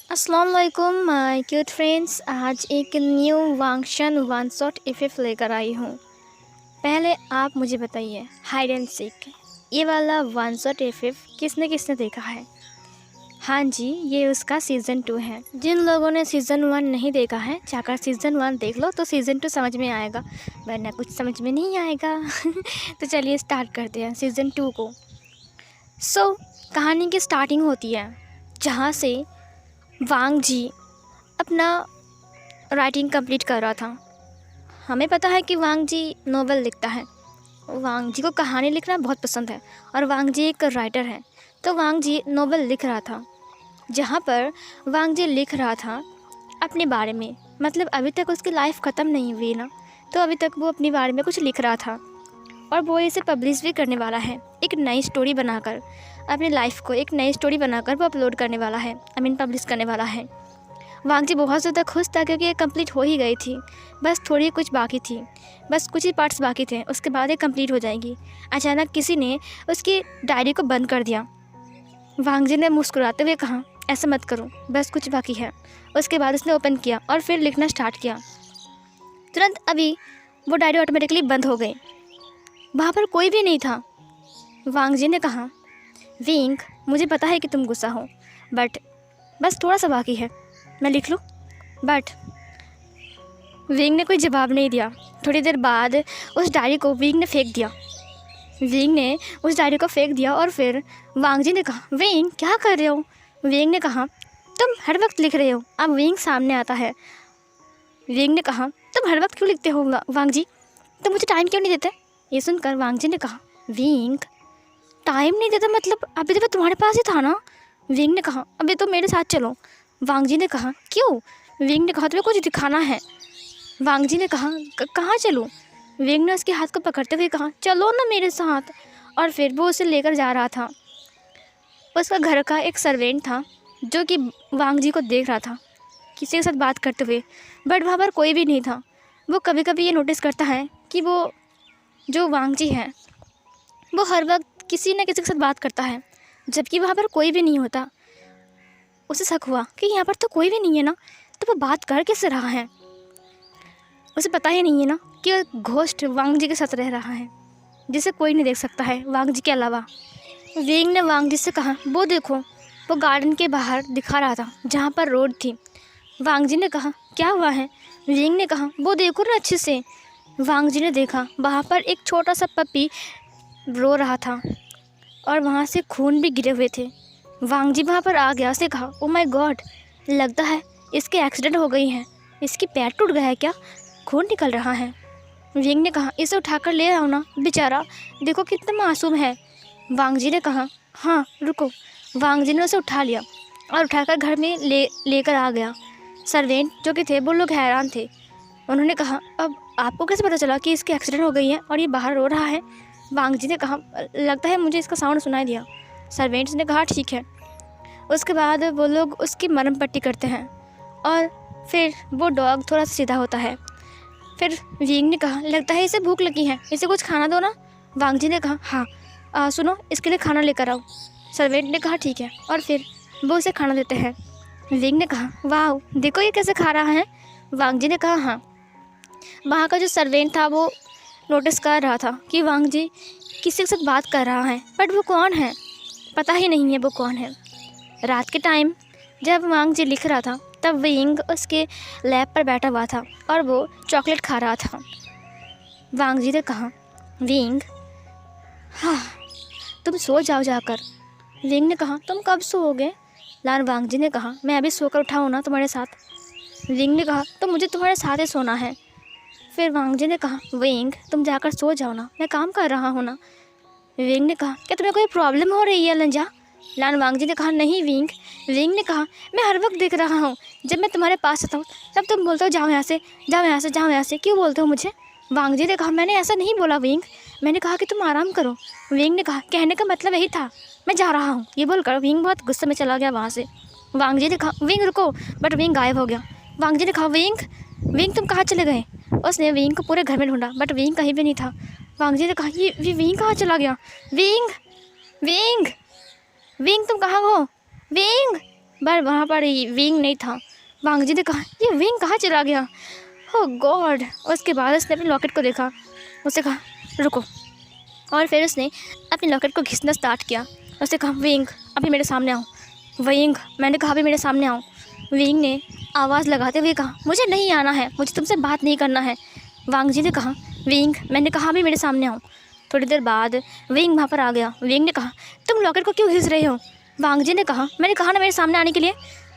अस्सलाम वालेकुम my cute friends. आज एक न्यू वांगशन वन शॉट इफ़ेक्ट लेकर आई हूँ। पहले आप मुझे बताइए, हाइड एंड सीक ये वाला वन शॉट इफ़ेक्ट किसने किसने देखा है? हाँ जी, ये उसका सीज़न 2 है। जिन लोगों ने सीज़न 1 नहीं देखा है, जाकर सीज़न 1 देख लो तो सीज़न 2 समझ में आएगा, वरना कुछ समझ में नहीं आएगा। तो चलिए स्टार्ट करते हैं सीज़न 2 को। कहानी की स्टार्टिंग होती है जहाँ से वांग जी अपना राइटिंग कंप्लीट कर रहा था। हमें पता है कि वांग जी नोवेल लिखता है। वांग जी को कहानी लिखना बहुत पसंद है और वांग जी एक राइटर है। तो वांग जी नोवेल लिख रहा था, जहाँ पर वांग जी लिख रहा था अपने बारे में। मतलब अभी तक उसकी लाइफ ख़त्म नहीं हुई ना, तो अभी तक वो अपने बारे में कुछ लिख रहा था और वो इसे पब्लिश भी करने वाला है। एक नई स्टोरी बनाकर अपनी लाइफ को एक नई स्टोरी बनाकर वो अपलोड करने वाला है, पब्लिश करने वाला है। वांग जी बहुत ज़्यादा खुश था क्योंकि ये कंप्लीट हो ही गई थी, बस थोड़ी कुछ बाकी थी, बस कुछ ही पार्ट्स बाकी थे, उसके बाद ये कंप्लीट हो जाएगी। अचानक किसी ने उसकी डायरी को बंद कर दिया। वांग जी ने मुस्कुराते हुए कहा, ऐसा मत करो, बस कुछ बाकी है। उसके बाद उसने ओपन किया और फिर लिखना स्टार्ट किया। तुरंत अभी वो डायरी ऑटोमेटिकली बंद हो गई। वहाँ पर कोई भी नहीं था। वांग जी ने कहा, विंग, मुझे पता है कि तुम गुस्सा हो, बट बस थोड़ा सा बाकी है, मैं लिख लूँ? बट विंग ने कोई जवाब नहीं दिया। थोड़ी देर बाद उस डायरी को विंग ने फेंक दिया। विंग ने उस डायरी को फेंक दिया और फिर वांग जी ने कहा, विंग क्या कर रहे हो? विंग ने कहा, तुम हर वक्त लिख रहे हो। अब विंग सामने आता है। विंग ने कहा, तुम हर वक्त क्यों लिखते हो वांग जी? तुम मुझे टाइम क्यों नहीं देते? ये सुनकर वांग जी ने कहा, विंग टाइम नहीं देता मतलब अभी तो मैं तुम्हारे पास ही था ना। विंग ने कहा, अभी तो मेरे साथ चलो। वांग जी ने कहा, क्यों? विंग ने कहा, तुम्हें कुछ दिखाना है। वांग जी ने कहा, कहाँ चलूँ? विंग ने उसके हाथ को पकड़ते हुए कहा, चलो ना मेरे साथ। और फिर वो उसे लेकर जा रहा था। उसका घर का एक सर्वेंट था जो कि वांग जी को देख रहा था किसी के साथ बात करते हुए, बट वहाँ पर कोई भी नहीं था। वो कभी कभी ये नोटिस करता है कि वो जो वांग जी है वो हर वक्त किसी न किसी के साथ बात करता है, जबकि वहाँ पर कोई भी नहीं होता। उसे शक हुआ कि यहाँ पर तो कोई भी नहीं है ना, तो वो बात कर कैसे रहा है? उसे पता ही नहीं है ना कि घोस्ट वांग जी के साथ रह रहा है, जिसे कोई नहीं देख सकता है वांग जी के अलावा। विंग ने वांग जी से कहा, वो देखो, वो गार्डन के बाहर दिखा रहा था जहाँ पर रोड थी। वांग जी ने कहा, क्या हुआ है? विंग ने कहा, वो देखो ना अच्छे से। वांग जी ने देखा, वहाँ पर एक छोटा सा पपी रो रहा था और वहाँ से खून भी गिरे हुए थे। वांग जी वहाँ पर आ गया, उसने कहा, ओ माय गॉड, लगता है इसके एक्सीडेंट हो गई है, इसकी पैर टूट गया है क्या? खून निकल रहा है। विंग ने कहा, इसे उठाकर ले आओ ना, बेचारा देखो कितना मासूम है। वांग जी ने कहा, हाँ रुको। वांग जी ने उसे उठा लिया और उठाकर घर में लेकर आ गया। सर्वेंट जो कि थे वो लोग हैरान थे। उन्होंने कहा, अब आपको कैसे पता चला कि इसकी एक्सीडेंट हो गई है और ये बाहर रो रहा है? वांग जी ने कहा, लगता है मुझे इसका साउंड सुनाई दिया। सर्वेंट्स ने कहा, ठीक है। उसके बाद वो लोग उसकी मरहम पट्टी करते हैं और फिर वो डॉग थोड़ा सा सीधा होता है। फिर विंग ने कहा, लगता है इसे भूख लगी है, इसे कुछ खाना दो ना। वांग जी ने कहा, हाँ सुनो, इसके लिए खाना लेकर आओ। सर्वेंट ने कहा, ठीक है, और फिर वो उसे खाना देते हैं। विंग ने कहा, वाह देखो ये कैसे खा रहा है। वांग जी ने कहा, हाँ। वहाँ का जो सर्वेंट था वो नोटिस कर रहा था कि वांग जी किसी के साथ बात कर रहा है, बट वो कौन है पता ही नहीं है वो कौन है। रात के टाइम जब वांग जी लिख रहा था तब विंग उसके लैब पर बैठा हुआ था और वो चॉकलेट खा रहा था। वांग जी ने कहा, विंग हाँ तुम सो जाओ जाकर। विंग ने कहा, तुम कब सोओगे? वांग जी ने कहा, मैं अभी सोकर उठा हूँ ना तुम्हारे साथ। विंग ने कहा, तो मुझे तुम्हारे साथ ही सोना है। फिर वांग जी ने कहा, विंग तुम जाकर सो जाओ ना, मैं काम कर रहा हूँ ना। विंग ने कहा, क्या तुम्हें कोई प्रॉब्लम हो रही है लंजा? वांग जी ने कहा, नहीं विंग। विंग ने कहा, मैं हर वक्त देख रहा हूँ, जब मैं तुम्हारे पास आता हूँ तब तुम बोलते हो, जाओ यहाँ से, जाओ यहाँ से, जाओ यहाँ से, क्यों बोलते हो मुझे? वांग जी ने कहा, मैंने ऐसा नहीं बोला विंग, मैंने कहा कि तुम आराम करो। विंग ने कहा, कहने का मतलब यही था, मैं जा रहा हूँ। ये बोलकर विंग बहुत गुस्से में चला गया वहाँ से। वांग जी ने कहा, विंग रुको, बट विंग गायब हो गया। वांग जी ने कहा, विंग विंग तुम कहाँ चले गए? उसने विंग को पूरे घर में ढूंढा, बट विंग कहीं भी नहीं था। वांग जी ने कहा, ये विंग कहाँ चला गया? विंग विंग विंग तुम कहाँ हो? विंग पर वहाँ पर विंग नहीं था। वांग जी ने कहा ये विंग कहाँ चला गया, ओह गॉड। उसके बाद उसने अपने लॉकेट को देखा, उसने कहा रुको, और फिर उसने अपने लॉकेट को घिसना स्टार्ट किया। उसने कहा विंग अभी मेरे सामने आओ, विंग मैंने कहा अभी मेरे सामने आओ। विंग ने आवाज़ लगाते हुए कहा मुझे नहीं आना है, मुझे तुमसे बात नहीं करना है। वांग जी ने कहा विंग मैंने कहा अभी मेरे सामने आओ। थोड़ी देर बाद विंग वहाँ पर आ गया। विंग ने कहा तुम लॉकेट को क्यों घिस रहे हो। वांग जी ने कहा मैंने कहा ना मेरे सामने आने के लिए।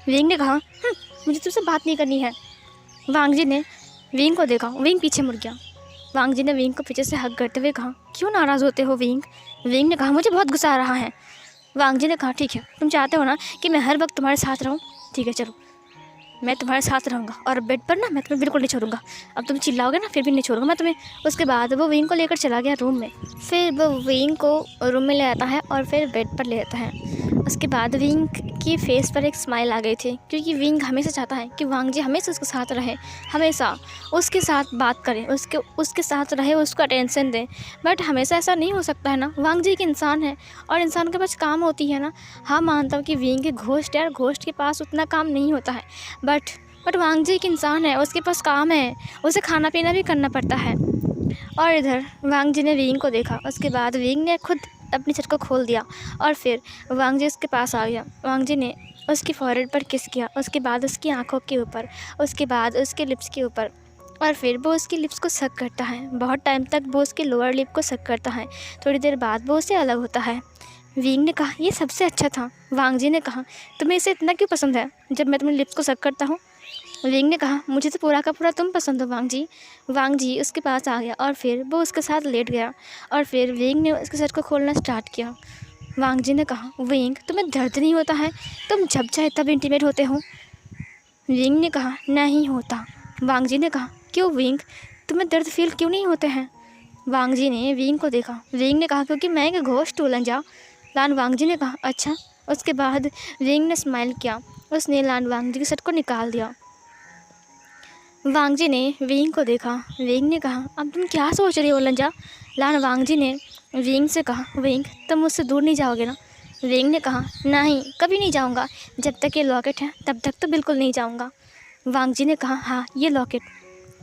विंग ने कहा मुझे तुमसे बात नहीं करनी है। वांग जी ने विंग को देखा, विंग पीछे मुड़ गया। वांग जी ने विंग को पीछे से हग करते हुए कहा क्यों नाराज़ होते हो विंग। विंग ने कहा मुझे बहुत गुस्सा आ रहा है। वांग जी ने कहा ठीक है, तुम चाहते हो ना कि मैं हर वक्त तुम्हारे साथ रहूं, ठीक है चलो मैं तुम्हारे साथ रहूँगा, और बेड पर ना मैं तुम्हें बिल्कुल नहीं छोड़ूंगा। अब तुम चिल्लाओगे ना फिर भी नहीं छोड़ूंगा मैं तुम्हें। उसके बाद वो विंग को लेकर चला गया रूम में। फिर वो विंग को रूम में ले आता है और फिर बेड पर ले आता है। उसके बाद विंग की फेस पर एक स्माइल आ गई थी, क्योंकि विंग हमेशा चाहता है कि वांग जी हमेशा उसके साथ रहे, हमेशा उसके साथ बात करे, उसके साथ रहे, उसको अटेंशन दे। बट हमेशा ऐसा नहीं हो सकता है ना, वांग जी एक इंसान है और इंसान के पास काम होती है ना। हाँ मानता हूँ कि विंग के घोस्ट है और घोस्ट के पास उतना काम नहीं होता है, बट वांग जी एक इंसान है, उसके पास काम है, उसे खाना पीना भी करना पड़ता है। और इधर वांग जी ने विंग को देखा। उसके बाद विंग ने खुद अपनी छत को खोल दिया और फिर वांग जी उसके पास आ गया। वांग जी ने उसकी फॉरहेड पर किस किया, उसके बाद उसकी आंखों के ऊपर, उसके बाद उसके लिप्स के ऊपर, और फिर वो उसकी लिप्स को सक करता है। बहुत टाइम तक वो उसके लोअर लिप को सक करता है। थोड़ी देर बाद वो उससे अलग होता है। विंग ने कहा ये सबसे अच्छा था। वांग जी ने कहा तुम्हें इसे इतना क्यों पसंद है जब मैं तुम्हें लिप्स को सक करता हूँ। विंग ने कहा मुझे तो पूरा का पूरा तुम पसंद हो वांग जी। वांग जी उसके पास आ गया और फिर वो उसके साथ लेट गया और फिर विंग ने उसके सर को खोलना स्टार्ट किया। वांग जी ने कहा विंग तुम्हें दर्द नहीं होता है, तुम जब चाहे तब इंटीमेट होते हो। विंग ने कहा नहीं होता। वांग जी ने कहा क्यों विंग, तुम्हें दर्द फील क्यों नहीं होते हैं। वांग जी ने विंग को देखा। विंग ने कहा क्योंकि मैं एक घोस्ट हूँ लंजा। लान वांग जी ने कहा अच्छा। उसके बाद विंग ने स्माइल किया, उसने लान वांग जी के सर को निकाल दिया। वांग जी ने विंग को देखा। विंग ने कहा अब तुम क्या सोच रही हो लंजा। लान वांग जी ने विंग से कहा विंग तुम मुझसे दूर नहीं जाओगे ना। विंग ने कहा नहीं कभी नहीं जाऊंगा, जब तक ये लॉकेट है तब तक तो बिल्कुल नहीं जाऊंगा। वांग जी ने कहा हाँ ये लॉकेट।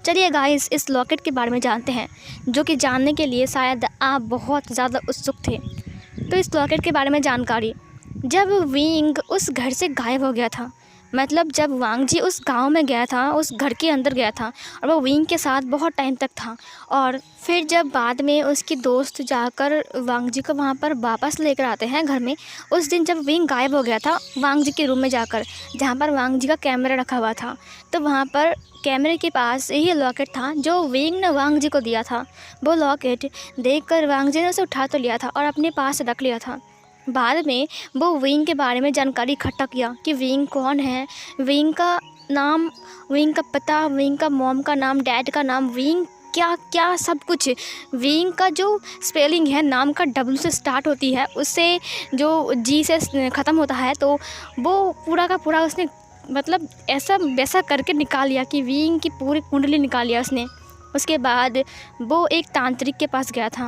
चलिए गाइस इस लॉकेट के बारे में जानते हैं, जो कि जानने के लिए शायद आप बहुत ज़्यादा उत्सुक थे। तो इस लॉकेट के बारे में जानकारी, जब विंग उस घर से गायब हो गया था, मतलब जब वांग जी उस गांव में गया था, उस घर के अंदर गया था और वो विंग के साथ बहुत टाइम तक था, और फिर जब बाद में उसकी दोस्त जाकर वांग जी को वहाँ पर वापस लेकर आते हैं घर में, उस दिन जब विंग गायब हो गया था वांग जी के रूम में जाकर, जहाँ पर वांग जी का कैमरा रखा हुआ था, तो वहाँ पर कैमरे के पास यही लॉकेट था जो विंग ने वांग जी को दिया था। वो लॉकेट देखकर वांग जी ने उसे उठा तो लिया था और अपने पास रख लिया था। बाद में वो विंग के बारे में जानकारी इकट्ठा किया कि विंग कौन है, विंग का नाम, विंग का पता, विंग का मॉम का नाम, डैड का नाम, विंग क्या क्या सब कुछ, विंग का जो स्पेलिंग है नाम का W से स्टार्ट होती है, उससे जो G से ख़त्म होता है, तो वो पूरा का पूरा उसने मतलब ऐसा वैसा करके निकाल लिया कि विंग की पूरी कुंडली निकाल लिया उसने। उसके बाद वो एक तांत्रिक के पास गया था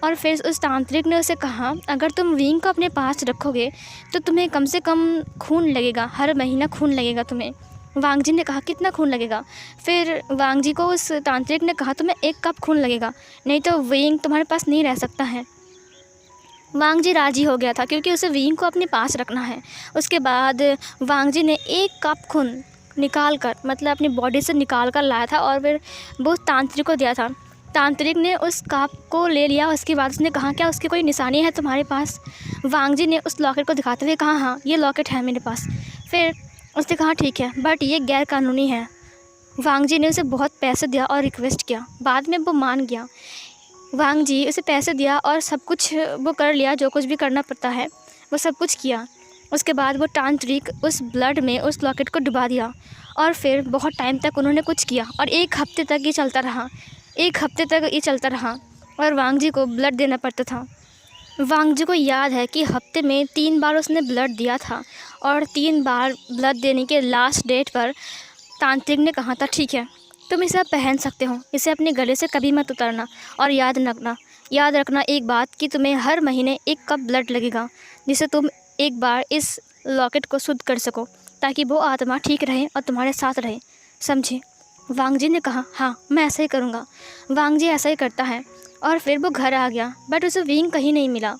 और फिर उस तांत्रिक ने उसे कहा अगर तुम विंग को अपने पास रखोगे तो तुम्हें कम से कम खून लगेगा, हर महीना खून लगेगा तुम्हें। वांग जी ने कहा कितना खून लगेगा। फिर वांग जी को उस तांत्रिक ने कहा तुम्हें 1 कप खून लगेगा, नहीं तो विंग तुम्हारे पास नहीं रह सकता है। वांग जी राज़ी हो गया था क्योंकि उसे विंग को अपने पास रखना है। उसके बाद वांग जी ने 1 कप खून निकाल कर, मतलब अपनी बॉडी से निकाल कर लाया था और फिर वो तांत्रिक को दिया था। तांत्रिक ने उस कप को ले लिया। उसके बाद उसने कहा क्या उसकी कोई निशानी है तुम्हारे पास। वांग जी ने उस लॉकेट को दिखाते हुए कहा हाँ ये लॉकेट है मेरे पास। फिर उसने कहा ठीक है बट ये गैर कानूनी है। वांग जी ने उसे बहुत पैसे दिया और रिक्वेस्ट किया, बाद में वो मान गया। वांग जी उसे पैसे दिया और सब कुछ वो कर लिया, जो कुछ भी करना पड़ता है वो सब कुछ किया। उसके बाद वो तांत्रिक उस ब्लड में उस लॉकेट को डुबा दिया और फिर बहुत टाइम तक उन्होंने कुछ किया और 1 हफ्ते तक ये चलता रहा। 1 हफ्ते तक ये चलता रहा और वांग जी को ब्लड देना पड़ता था। वांग जी को याद है कि हफ्ते में 3 बार उसने ब्लड दिया था और 3 बार ब्लड देने के लास्ट डेट पर तांत्रिक ने कहा था ठीक है तुम इसे अब पहन सकते हो, इसे अपने गले से कभी मत उतारना और याद रखना एक बात कि तुम्हें हर महीने 1 कप ब्लड लगेगा, जिसे तुम एक बार इस लॉकेट को शुद्ध कर सको, ताकि वो आत्मा ठीक रहे और तुम्हारे साथ रहे, समझे? वांग जी ने कहा, हाँ मैं ऐसा ही करूँगा। वांग जी ऐसा ही करता है। और फिर वो घर आ गया, बट उसे विंग कहीं नहीं मिला।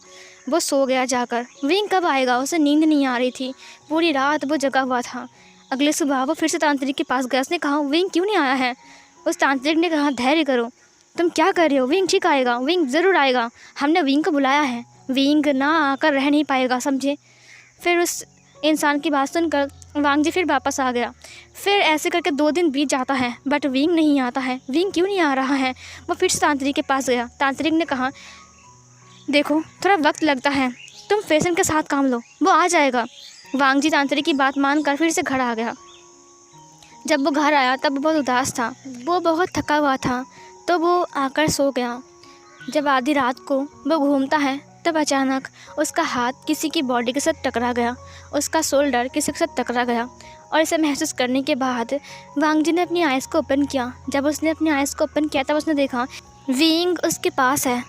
वो सो गया जाकर। विंग कब आएगा, उसे नींद नहीं आ रही थी। पूरी रात वो जगा हुआ था। अगले सुबह वो फिर से तांत्रिक के पास गया। उसने कहा, विंग क्यों नहीं आया है? उस तांत्रिक ने कहा, धैर्य करो, तुम क्या कर रहे हो? विंग ठीक आएगा, विंग ज़रूर आएगा, हमने विंग को बुलाया है, विंग ना आकर रह नहीं पाएगा, समझे? फिर उस इंसान की बात सुनकर वांग जी फिर वापस आ गया। फिर ऐसे करके 2 दिन बीत जाता है, बट विंग नहीं आता है। विंग क्यों नहीं आ रहा है? वो फिर से तांत्रिक के पास गया। तांत्रिक ने कहा, देखो थोड़ा वक्त लगता है, तुम फैशन के साथ काम लो, वो आ जाएगा। वांग जी तांत्रिक की बात मानकर फिर से घर आ गया। जब वो घर आया तब वो बहुत उदास था, वो बहुत थका हुआ था, तो वो आकर सो गया। जब आधी रात को वो घूमता है तब अचानक उसका हाथ किसी की बॉडी के साथ टकरा गया, उसका शोल्डर किसी के साथ टकरा गया। और इसे महसूस करने के बाद वांग जी ने अपनी आइज़ को ओपन किया। जब उसने अपनी आइज़ को ओपन किया तब उसने देखा विंग उसके पास है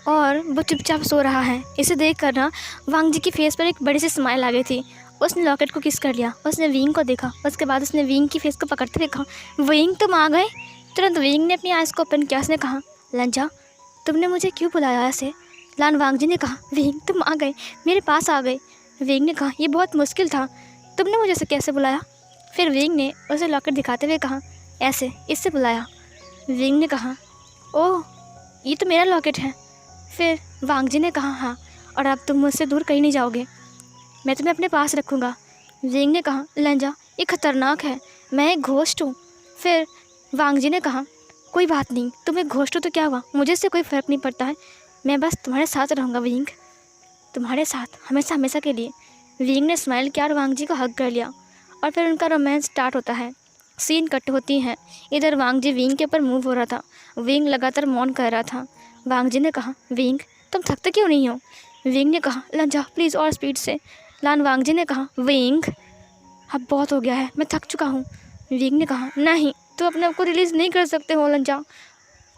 और वो चुपचाप सो रहा है। इसे देख कर ना वांग जी की फेस पर एक बड़ी सी स्माइल आ गई थी। उसने लॉकेट को किस कर लिया, उसने विंग को देखा, उसके बाद उसने विंग की फेस को पकड़ते देखा, विंग तुम आ गए। तुरंत विंग ने अपनी आइज़ को ओपन किया। उसने कहा, लंजा तुमने मुझे क्यों बुलाया ऐसे? लान वांग जी ने कहा, विंग तुम आ गए, मेरे पास आ गए। विंग ने कहा, ये बहुत मुश्किल था, तुमने मुझे ऐसे कैसे बुलाया? फिर विंग ने उसे लॉकेट दिखाते हुए कहा, ऐसे इससे बुलाया। विंग ने कहा, ओह ये तो मेरा लॉकेट है। फिर वांग जी ने कहा, हाँ, और अब तुम मुझसे दूर कहीं नहीं जाओगे, मैं तुम्हें अपने पास रखूँगा। विंग ने कहा, लंजा ये खतरनाक है, मैं एक घोस्ट हूँ। फिर वांग जी ने कहा, कोई बात नहीं, तुम एक घोस्ट हो तो क्या हुआ, मुझे इससे कोई फ़र्क नहीं पड़ता है, मैं बस तुम्हारे साथ रहूँगा विंग, तुम्हारे साथ हमेशा हमेशा के लिए। विंग ने स्माइल किया और वांग जी को हग कर लिया और फिर उनका रोमांस स्टार्ट होता है। सीन कट होती है। इधर वांग जी विंग के ऊपर मूव हो रहा था। विंग लगातार मौन कर रहा था। वांग जी ने कहा, विंग तुम थकते क्यों नहीं हो? विंग ने कहा, लंजा प्लीज़ और स्पीड से। लान वांग जी ने कहा, विंग अब बहुत हो गया है, मैं थक चुका हूँ। विंग ने कहा, नहीं तुम अपने आप को रिलीज़ नहीं कर सकते हो लंजा।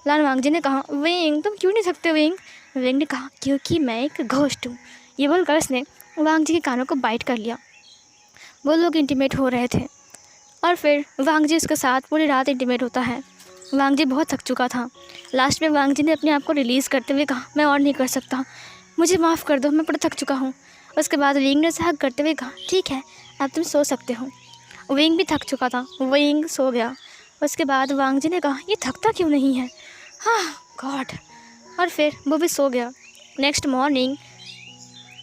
लान वांग जी ने कहा, विंग तुम क्यों नहीं थकते विंग? विंग ने कहा, क्योंकि मैं एक घोस्ट हूँ। ये बोलकर उसने वांग जी के कानों को बाइट कर लिया। वो लोग इंटीमेट हो रहे थे और फिर वांग जी उसके साथ पूरी रात इंटीमेट होता है। वांग जी बहुत थक चुका था। लास्ट में वांग जी ने अपने आप को रिलीज़ करते हुए कहा, मैं और नहीं कर सकता, मुझे माफ़ कर दो, मैं बड़ा थक चुका हूँ। उसके बाद विंग ने उसे हग करते हुए कहा, ठीक है अब तुम सो सकते हो। विंग भी थक चुका था, विंग सो गया। उसके बाद वांग जी ने कहा, ये थकता क्यों नहीं है, हाँ गॉड, और फिर वो भी सो गया। नेक्स्ट मॉर्निंग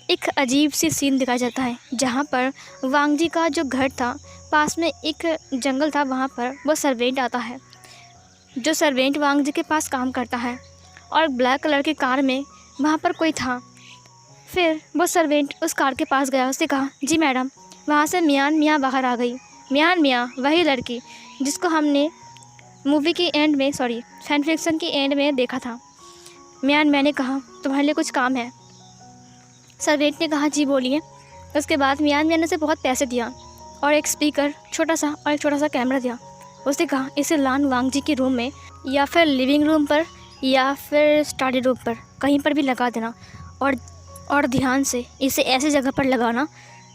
एक अजीब सी सीन दिखाया जाता है, जहाँ पर वांग जी का जो घर था पास में एक जंगल था, वहाँ पर वो सर्वेंट आता है। जो सर्वेंट वांग जी के पास काम करता है और ब्लैक कलर की कार में वहाँ पर कोई था। फिर वो सर्वेंट उस कार के पास गया, उसने कहा, जी मैडम। वहाँ से मियान मियाँ बाहर आ गई। मियान मियाँ वही लड़की जिसको हमने मूवी की एंड में, सॉरी फैन फिक्शन की एंड में देखा था। मियान मैंने कहा, तुम्हारे लिए कुछ काम है। सर्वेंट ने कहा, जी बोलिए। उसके बाद मियान मियाँ ने उसे बहुत पैसे दिया और एक स्पीकर छोटा सा और एक छोटा सा कैमरा दिया। उसने कहा, इसे लान वांग जी के रूम में या फिर लिविंग रूम पर या फिर स्टडी रूम पर कहीं पर भी लगा देना और ध्यान से इसे ऐसी जगह पर लगाना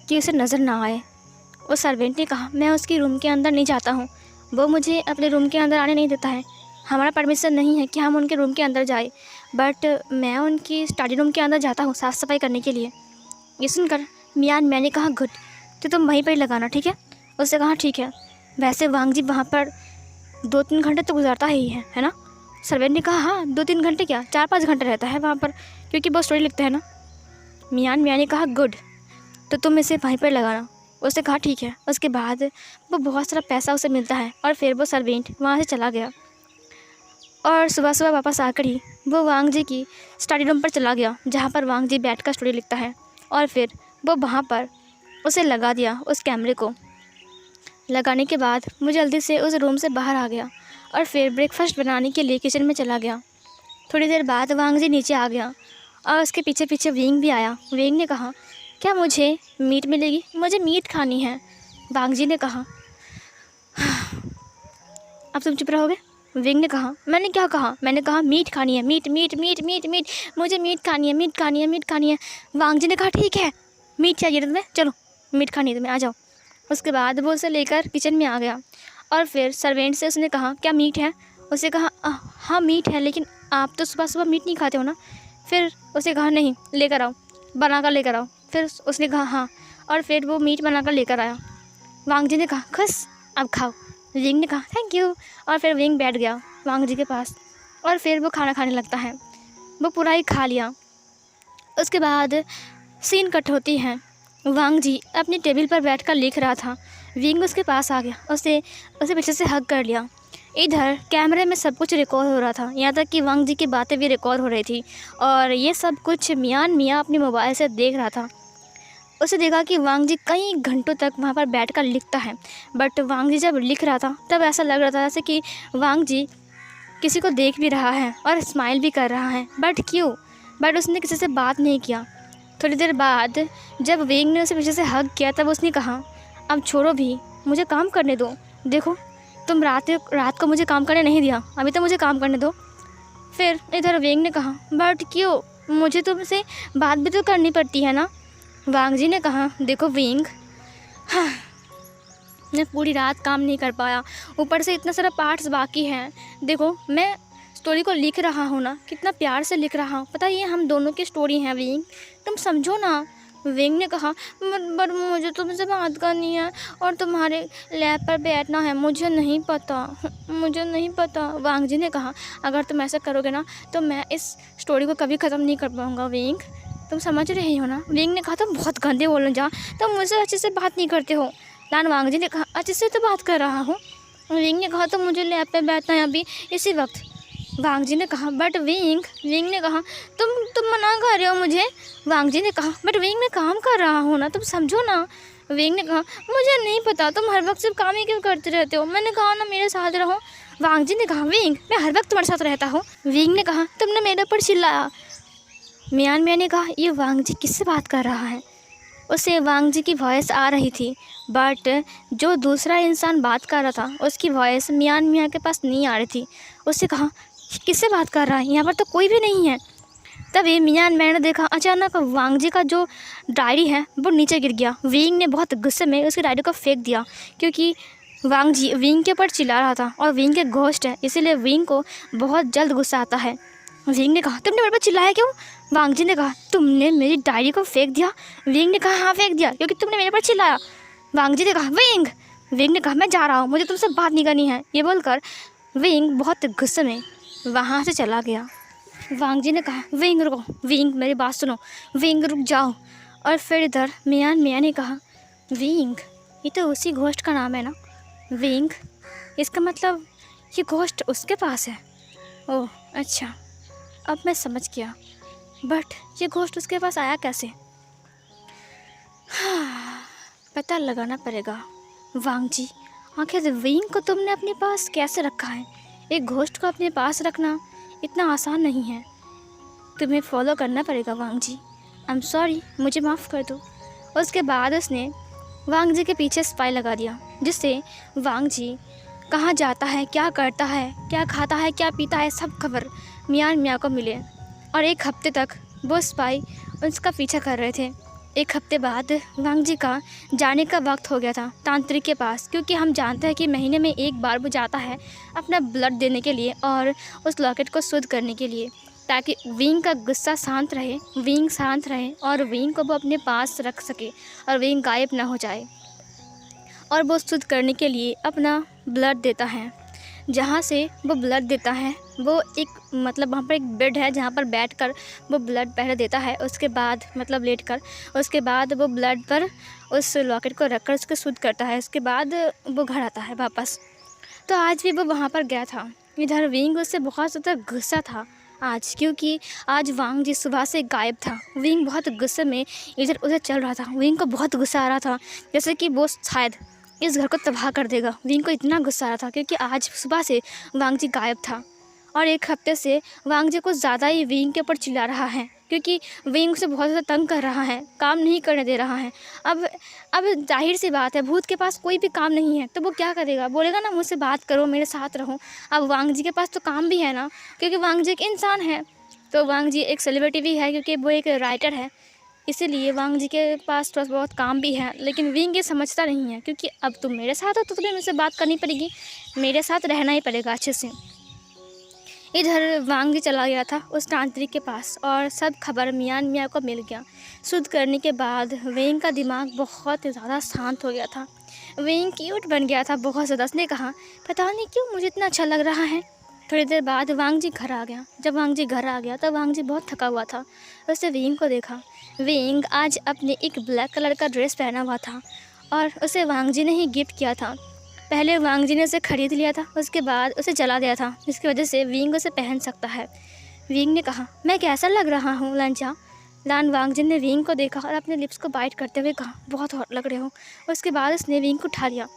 कि उसे नज़र ना आए। उस सर्वेंट ने कहा, मैं उसके रूम के अंदर नहीं जाता हूँ, वो मुझे अपने रूम के अंदर आने नहीं देता है, हमारा परमिशन नहीं है कि हम उनके रूम के अंदर जाए, बट मैं उनकी स्टडी रूम के अंदर जाता हूँ साफ़ सफाई करने के लिए। ये सुनकर मियान मैंने कहा, गुड, तो तुम वहीं पर ही लगाना, ठीक है? उसने कहा, ठीक है। वैसे वांग जी वहाँ पर 2-3 घंटे तो गुजारता ही है ना? सर्वेंट ने कहा, हाँ 2-3 घंटे क्या, 4-5 घंटे रहता है वहाँ पर, क्योंकि वो स्टोरी लिखते हैं ना। मियान ने कहा, गुड, तो तुम इसे वहीं पर लगाना। उसने कहा, ठीक है। उसके बाद वो बहुत सारा पैसा उसे मिलता है और फिर वो सर्वेंट वहाँ से चला गया और सुबह सुबह वापस आकर ही वो वांग जी की स्टडी रूम पर चला गया, जहाँ पर वांग जी बैठ कर स्टोरी लिखता है। और फिर वो वहाँ पर उसे लगा दिया, उस कैमरे को लगाने के बाद वो जल्दी से उस रूम से बाहर आ गया और फिर ब्रेकफास्ट बनाने के लिए किचन में चला गया। थोड़ी देर बाद वांग जी नीचे आ गया और उसके पीछे पीछे विंग भी आया। विंग ने कहा, क्या मुझे मीट मिलेगी, मुझे मीट खानी है। वांग जी ने कहा, अब तुम चुप रहोगे? विंग ने कहा, मैंने क्या कहा? मैंने कहा मीट खानी है, meat meat meat meat meat, मुझे मीट खानी है, मीट खानी है, मीट खानी है। वांग जी ने कहा, ठीक है। मीट चाहिए तुम्हें, चलो मीट खानी है तुम्हें, आ जाओ। उसके बाद वो उसे लेकर किचन में आ गया और फिर सर्वेंट से उसने कहा क्या मीट है। उसे कहा हाँ मीट है, लेकिन आप तो सुबह सुबह मीट नहीं खाते हो ना। फिर उसे कहा नहीं, लेकर आओ, बना कर लेकर आओ। फिर उसने कहा हाँ, और फिर वो मीट बना कर लेकर आया। वांग जी ने कहा खुश, अब खाओ। विंग ने कहा थैंक यू, और फिर विंग बैठ गया वांग जी के पास और फिर वो खाना खाने लगता है। वो पूरा ही खा लिया। उसके बाद सीन कट होती है। वांग जी अपनी टेबल पर बैठकर लिख रहा था। विंग उसके पास आ गया, उसे पीछे से हग कर लिया। इधर कैमरे में सब कुछ रिकॉर्ड हो रहा था, यहाँ तक कि वांग जी की बातें भी रिकॉर्ड हो रही थी और ये सब कुछ मियाँ अपने मोबाइल से देख रहा था। उसे देखा कि वांग जी कई घंटों तक वहाँ पर बैठकर लिखता है, बट वांग जी जब लिख रहा था तब ऐसा लग रहा था जैसे कि वांग जी किसी को देख भी रहा है और स्माइल भी कर रहा है, बट क्यों, बट उसने किसी से बात नहीं किया। थोड़ी देर बाद जब विंग ने उसे पीछे से हग किया तब उसने कहा अब छोड़ो भी, मुझे काम करने दो। देखो तुम रात को मुझे काम करने नहीं दिया, अभी तो मुझे काम करने दो। फिर इधर विंग ने कहा बट क्यों, मुझे तुमसे बात भी तो करनी पड़ती है ना। वांग जी ने कहा देखो विंग, हाँ मैं पूरी रात काम नहीं कर पाया, ऊपर से इतना सारा पार्ट्स बाकी हैं। देखो मैं स्टोरी को लिख रहा हूँ ना, कितना प्यार से लिख रहा हूँ, पता है ये हम दोनों की स्टोरी है विंग, तुम समझो ना। विंग ने कहा बट मुझे तुमसे बात करनी है और तुम्हारे लैब पर बैठना है, मुझे नहीं पता। वांग जी ने कहा अगर तुम ऐसा करोगे ना तो मैं इस स्टोरी को कभी ख़त्म नहीं कर पाऊँगा विंग, तुम समझ रही हो ना। विंग ने कहा तुम बहुत गंदे बोलो जा, तुम मुझसे अच्छे से बात नहीं करते हो। वांग जी ने कहा अच्छे से तो बात कर रहा हूँ। विंग ने कहा तो मुझे लैब पे बैठना है अभी इसी वक्त। वांग जी ने कहा बट विंग ने कहा तुम मना कर रहे हो मुझे। वांग जी ने कहा बट विंग मैं काम कर रहा हूँ ना, तुम समझो ना। विंग ने कहा मुझे नहीं पता, तुम हर वक्त सिर्फ काम ही क्यों करते रहते हो, मैंने कहा ना मेरे साथ रहो। वांग जी ने कहा विंग मैं हर वक्त तुम्हारे साथ रहता हूँ। विंग ने कहा तुमने मेरे ऊपर चिल्लाया। मियाँ ने कहा ये वांग जी किससे बात कर रहा है। उसे वांग जी की वॉइस आ रही थी, बट जो दूसरा इंसान बात कर रहा था उसकी वॉइस मियाँ के पास नहीं आ रही थी। उससे कहा किससे बात कर रहा है, यहाँ पर तो कोई भी नहीं है। तभी मियाँ ने देखा अचानक वांग जी का जो डायरी है वो नीचे गिर गया। विंग ने बहुत गुस्से में उसकी डायरी को फेंक दिया, क्योंकि वांग जी विंग के ऊपर चिल्ला रहा था और विंग के घोस्ट है, इसीलिए विंग को बहुत जल्द गुस्सा आता है। विंग ने कहा तुमने मेरे पर चिल्लाया क्यों। वांग जी ने कहा तुमने मेरी डायरी को फेंक दिया। विंग ने कहा हाँ फेंक दिया क्योंकि तुमने मेरे पर चिल्लाया। वांग जी ने कहा विंग ने कहा मैं जा रहा हूँ, मुझे तुमसे बात नहीं करनी है। ये बोलकर विंग बहुत गुस्से में वहाँ से चला गया। वांग जी ने कहा विंग रुको, विंग मेरी बात सुनो, विंग रुक जाओ। और फिर इधर मियाँ ने कहा विंग ये तो उसी घोस्ट का नाम है ना विंग, इसका मतलब ये घोस्ट उसके पास है। ओह अच्छा अब मैं समझ गया, बट ये घोस्ट उसके पास आया कैसे। हाँ पता लगाना पड़ेगा। वांग जी आखिर विंग को तुमने अपने पास कैसे रखा है, एक घोस्ट को अपने पास रखना इतना आसान नहीं है, तुम्हें फॉलो करना पड़ेगा वांग जी। आई एम सॉरी, मुझे माफ़ कर दो। उसके बाद उसने वांग जी के पीछे स्पाई लगा दिया, जिससे वांग जी कहाँ जाता है, क्या करता है, क्या खाता है, क्या पीता है, सब खबर मियाँ को मिले। और एक हफ्ते तक वो स्पाई उसका पीछा कर रहे थे। एक हफ्ते बाद वांग जी का जाने का वक्त हो गया था तांत्रिक के पास, क्योंकि हम जानते हैं कि महीने में एक बार वो जाता है अपना ब्लड देने के लिए और उस लॉकेट को शुद्ध करने के लिए, ताकि विंग का गुस्सा शांत रहे, विंग शांत रहे और विंग को वो अपने पास रख सके और विंग गायब ना हो जाए। और वो शुद्ध करने के लिए अपना ब्लड देता है। जहाँ से वो ब्लड देता है वो एक मतलब वहाँ पर एक बेड है जहाँ पर बैठकर वो ब्लड पहले देता है, उसके बाद मतलब लेटकर, उसके बाद वो ब्लड पर उस लॉकेट को रखकर उसको शुद्ध करता है। उसके बाद वो घर आता है वापस। तो आज भी वो वहाँ पर गया था। इधर विंग उससे बहुत ज़्यादा गुस्सा था आज, क्योंकि आज वांग जी सुबह से गायब था। विंग बहुत गुस्से में इधर उधर चल रहा था। विंग को बहुत गुस्सा आ रहा था, जैसे कि वो शायद इस घर को तबाह कर देगा। विंग को इतना गुस्सा आ रहा था क्योंकि आज सुबह से वांग जी गायब था और एक हफ्ते से वांग जी कुछ ज़्यादा ही विंग के ऊपर चिल्ला रहा है, क्योंकि विंग उसे बहुत ज़्यादा तंग कर रहा है, काम नहीं करने दे रहा है। अब जाहिर सी बात है, भूत के पास कोई भी काम नहीं है तो वो क्या करेगा, बोलेगा ना मुझसे बात करो, मेरे साथ रहो। अब वांग जी के पास तो काम भी है ना, क्योंकि वांग जी एक इंसान है। तो वांग जी एक सेलिब्रिटी भी है, क्योंकि वो एक राइटर है, इसीलिए वांग जी के पास थोड़ा बहुत काम भी है, लेकिन विंग ये समझता नहीं है, क्योंकि अब तुम मेरे साथ हो तो तुम्हें मुझसे बात करनी पड़ेगी, मेरे साथ रहना ही पड़ेगा अच्छे से। इधर वांग जी चला गया था उस तांत्रिक के पास और सब खबर मियाँ मियाँ को मिल गया। शुद्ध करने के बाद वेंग का दिमाग बहुत ज़्यादा शांत हो गया था। वेंग क्यूट बन गया था बहुत ज़्यादा। उसने कहा, पता नहीं क्यों मुझे इतना अच्छा लग रहा है। थोड़ी देर बाद वांग जी घर आ गया। जब वांग जी घर आ गया तो वांग जी बहुत थका हुआ था। उसने वेंग को देखा। वेंग आज अपने एक ब्लैक कलर का ड्रेस पहना हुआ था और उसे वांग जी ने ही गिफ्ट किया था। पहले वांग जी ने उसे ख़रीद लिया था, उसके बाद उसे जला दिया था, जिसकी वजह से विंग उसे पहन सकता है। विंग ने कहा, मैं कैसा लग रहा हूँ लंचा? वांग जी ने विंग को देखा और अपने लिप्स को बाइट करते हुए कहा, बहुत हॉट लग रहे हो। उसके बाद उसने विंग को उठा लिया।